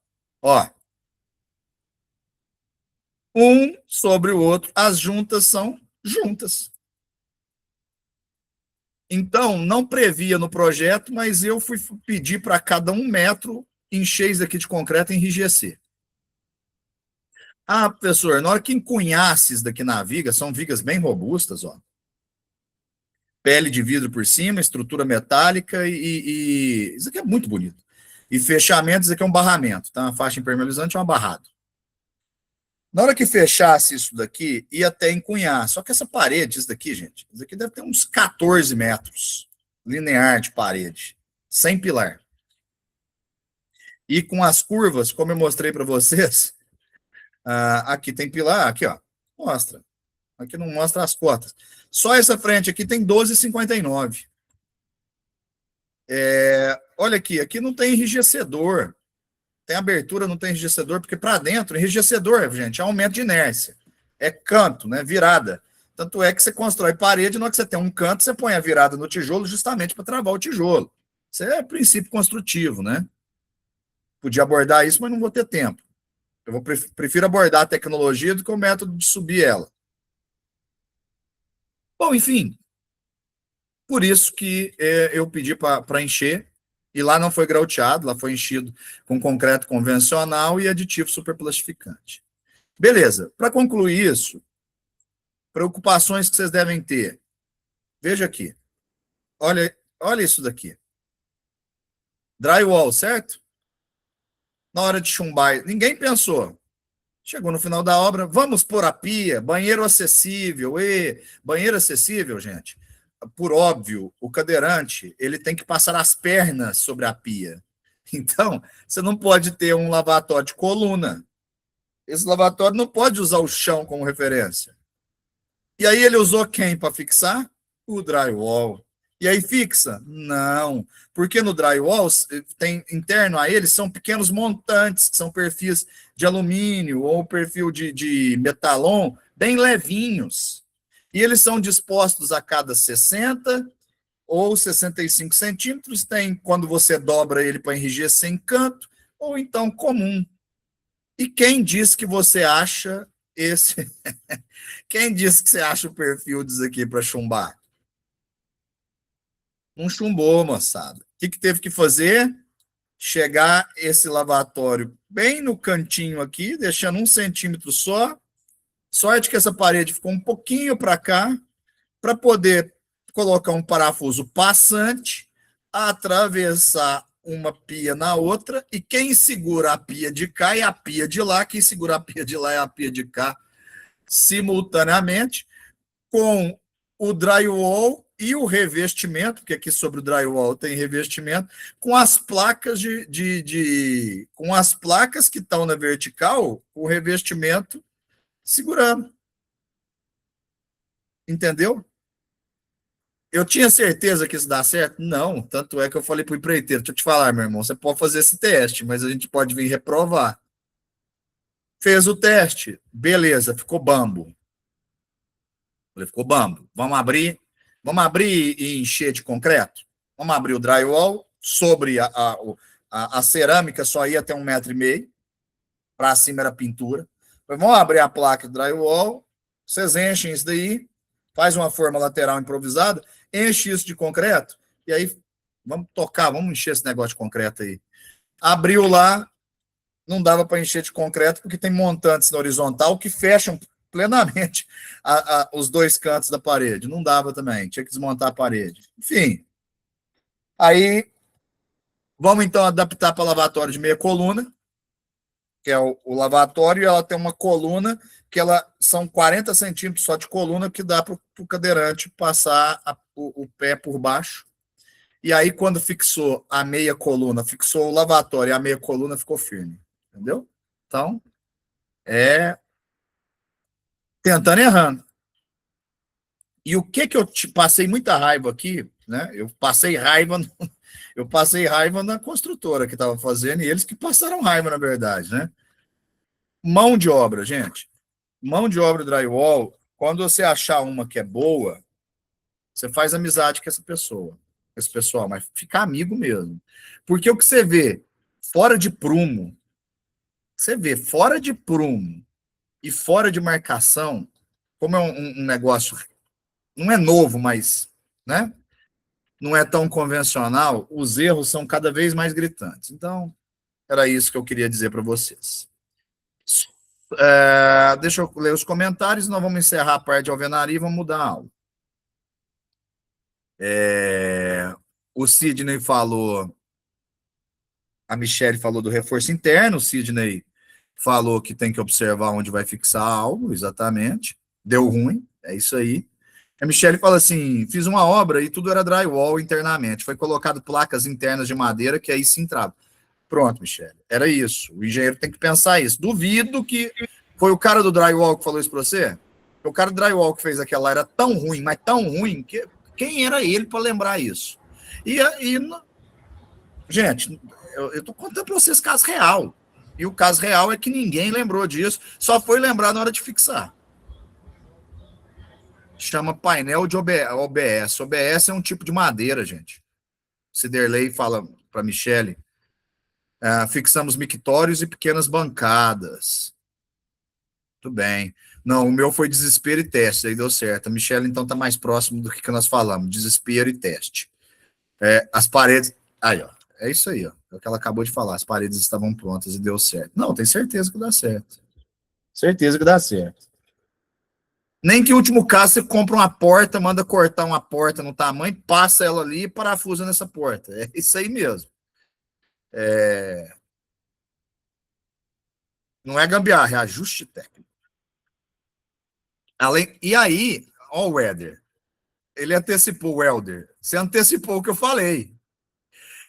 Um sobre o outro. As juntas são juntas. Então, não previa no projeto, mas eu fui pedir para cada 1 metro encher isso aqui de concreto e enrijecer. Professor, na hora que encunhasse isso daqui na viga, são vigas bem robustas, ó. Pele de vidro por cima, estrutura metálica e isso aqui é muito bonito. E fechamento, isso aqui é um barramento, tá? A faixa impermeabilizante é um barrado. Na hora que fechasse isso daqui, ia até encunhar. Só que essa parede, isso daqui, gente, isso daqui deve ter uns 14 metros linear de parede, sem pilar. E com as curvas, como eu mostrei para vocês, aqui tem pilar, aqui, ó, mostra. Aqui não mostra as cotas. Só essa frente aqui tem 12,59. Olha aqui não tem enrijecedor. Tem abertura, não tem enrijecedor, porque para dentro, enrijecedor, gente, é aumento de inércia. É canto, né? Virada. Tanto é que você constrói parede, na hora que você tem um canto, você põe a virada no tijolo justamente para travar o tijolo. Isso é princípio construtivo, né? Podia abordar isso, mas não vou ter tempo. Eu prefiro abordar a tecnologia do que o método de subir ela. Bom, enfim, por isso que eu pedi para encher, e lá não foi grauteado, lá foi enchido com concreto convencional e aditivo superplastificante. Beleza, para concluir isso, preocupações que vocês devem ter. Veja aqui, olha isso daqui. Drywall, certo? Na hora de chumbar, ninguém pensou. Chegou no final da obra, vamos pôr a pia, banheiro acessível. Banheiro acessível, gente. Por óbvio, o cadeirante ele tem que passar as pernas sobre a pia. Então, você não pode ter um lavatório de coluna. Esse lavatório não pode usar o chão como referência. E aí ele usou quem para fixar? O drywall. E aí fixa? Não. Porque no drywall, tem interno a ele, são pequenos montantes, que são perfis de alumínio ou perfil de metalon, bem levinhos. E eles são dispostos a cada 60 ou 65 centímetros. Tem quando você dobra ele para enrijecer em canto, ou então comum. E quem diz que você acha esse... Quem disse que você acha o perfil disso aqui para chumbar? Não chumbou, moçada. O que teve que fazer? Chegar esse lavatório bem no cantinho aqui, deixando 1 centímetro só. Sorte que essa parede ficou um pouquinho para cá, para poder colocar um parafuso passante, atravessar uma pia na outra, e quem segura a pia de cá é a pia de lá, quem segura a pia de lá é a pia de cá, simultaneamente, com o drywall e o revestimento, porque aqui sobre o drywall tem revestimento, com as placas com as placas que estão na vertical, o revestimento segurando. Entendeu? Eu tinha certeza que isso dá certo? Não, tanto é que eu falei para o empreiteiro, deixa eu te falar, meu irmão, você pode fazer esse teste, mas a gente pode vir reprovar. Fez o teste, beleza, ficou bambo. Falei, ficou bambo. Vamos abrir e encher de concreto? Vamos abrir o drywall, sobre a cerâmica só ia até 1,5 metro, para cima era pintura. Falei, vamos abrir a placa do drywall, vocês enchem isso daí, faz uma forma lateral improvisada, enche isso de concreto, e aí vamos tocar, vamos encher esse negócio de concreto aí. Abriu lá, não dava para encher de concreto, porque tem montantes na horizontal que fecham plenamente os dois cantos da parede. Não dava também, tinha que desmontar a parede. Enfim, aí vamos então adaptar para lavatório de meia coluna, que é o lavatório, e ela tem uma coluna que são 40 centímetros só de coluna, que dá para o cadeirante passar o pé por baixo. E aí, quando fixou a meia coluna, fixou o lavatório e a meia coluna ficou firme. Entendeu? Então, tentando e errando. E o que eu te passei muita raiva aqui, né? Eu passei raiva na construtora que estava fazendo, e eles que passaram raiva, na verdade, né? Mão de obra, gente. Mão de obra drywall, quando você achar uma que é boa, você faz amizade com essa pessoa, com esse pessoal, mas fica amigo mesmo. Porque o que você vê fora de prumo, e fora de marcação, como é um negócio, não é novo, mas, né? Não é tão convencional, os erros são cada vez mais gritantes. Então, era isso que eu queria dizer para vocês. Deixa eu ler os comentários, nós vamos encerrar a parte de alvenaria e vamos mudar a aula. O Sidney falou, a Michelle falou do reforço interno, o Sidney falou que tem que observar onde vai fixar algo, exatamente. Deu ruim, é isso aí. A Michelle fala assim, fiz uma obra e tudo era drywall internamente, foi colocado placas internas de madeira que aí se entrava. Pronto, Michelle, era isso. O engenheiro tem que pensar isso. Duvido que foi o cara do drywall que falou isso para você? O cara do drywall que fez aquela lá era tão ruim, mas tão ruim, que quem era ele para lembrar isso? Gente, eu estou contando para vocês caso real. E o caso real é que ninguém lembrou disso, só foi lembrar na hora de fixar. Chama painel de OBS. OBS é um tipo de madeira, gente. Ciderley fala para Michele, fixamos mictórios e pequenas bancadas. Muito bem. Não, o meu foi desespero e teste, aí deu certo. A Michele, então, está mais próximo do que nós falamos, desespero e teste. As paredes... Aí, ó, é isso aí, ó. É o que ela acabou de falar, as paredes estavam prontas e deu certo. Não, tem certeza que dá certo. Certeza que dá certo. Nem que, em último caso, você compra uma porta, manda cortar uma porta no tamanho, passa ela ali e parafusa nessa porta. É isso aí mesmo. Não é gambiarra, é ajuste técnico. E aí, ó o Welder. Ele antecipou o Welder. Você antecipou o que eu falei.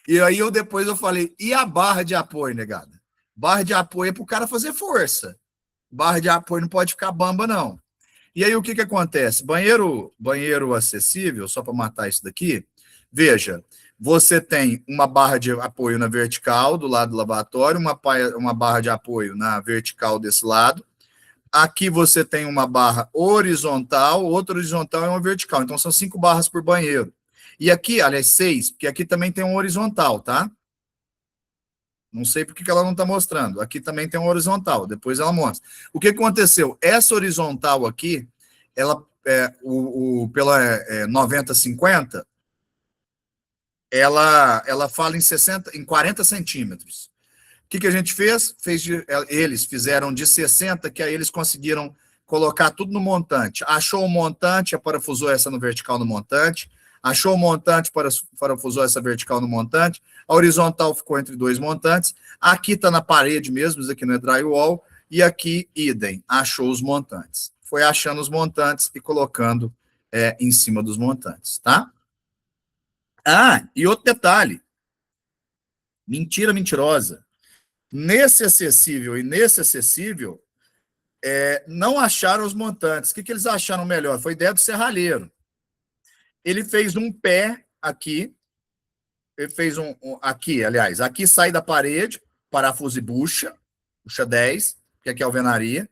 E aí depois eu falei, e a barra de apoio, negada? Barra de apoio é para o cara fazer força. Barra de apoio não pode ficar bamba, não. E aí o que acontece? Banheiro acessível, só para matar isso daqui, veja, você tem uma barra de apoio na vertical, do lado do lavatório, uma barra de apoio na vertical desse lado. Aqui você tem uma barra horizontal, outra horizontal e uma vertical. Então, são 5 barras por banheiro. E aqui, aliás, 6, porque aqui também tem um horizontal, tá? Não sei por que ela não está mostrando. Aqui também tem um horizontal, depois ela mostra. O que aconteceu? Essa horizontal aqui, ela, pela 90-50, ela fala em 40 centímetros. O que a gente fez? Eles fizeram de 60, que aí eles conseguiram colocar tudo no montante. Achou o montante, parafusou essa no vertical no montante. Achou o montante, parafusou essa vertical no montante. A horizontal ficou entre 2 montantes. Aqui está na parede mesmo, isso aqui não é drywall. E aqui, idem, achou os montantes. Foi achando os montantes e colocando em cima dos montantes, tá? Ah, e outro detalhe. Mentira mentirosa. Nesse acessível e nesse acessível, não acharam os montantes. O que eles acharam melhor? Foi ideia do serralheiro. Ele fez um pé aqui, ele fez aqui, aliás, aqui sai da parede, parafuso e bucha 10, que aqui é a alvenaria.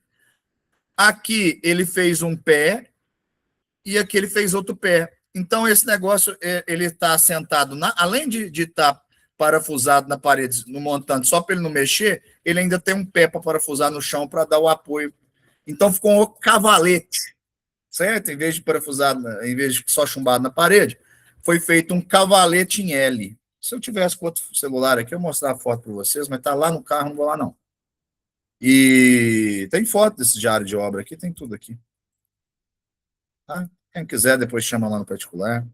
Aqui ele fez um pé e aqui ele fez outro pé. Então, esse negócio, ele está assentado, além de estar parafusado na parede, no montante, só para ele não mexer, ele ainda tem um pé para parafusar no chão para dar o apoio. Então, ficou um cavalete, certo? Em vez de parafusado, em vez de só chumbado na parede, foi feito um cavalete em L. Se eu tivesse com outro celular aqui, eu mostrar a foto para vocês, mas está lá no carro, não vou lá, não. E tem foto desse diário de obra aqui, tem tudo aqui. Tá? Quem quiser, depois chama lá no particular.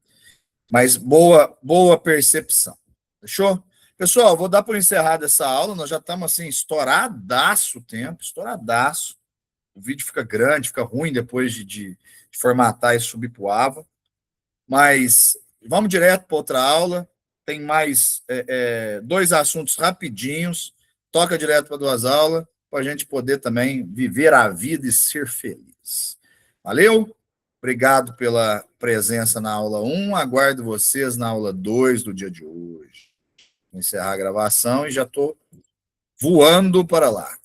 Mas boa percepção. Fechou? Pessoal, vou dar por encerrada essa aula. Nós já estamos assim, estouradaço o tempo, estouradaço. O vídeo fica grande, fica ruim depois de formatar e subir para o AVA. Mas vamos direto para outra aula. Tem mais 2 assuntos rapidinhos. Toca direto para 2 aulas, para a gente poder também viver a vida e ser feliz. Valeu? Obrigado pela presença na aula 1. Aguardo vocês na aula 2 do dia de hoje. Vou encerrar a gravação e já estou voando para lá.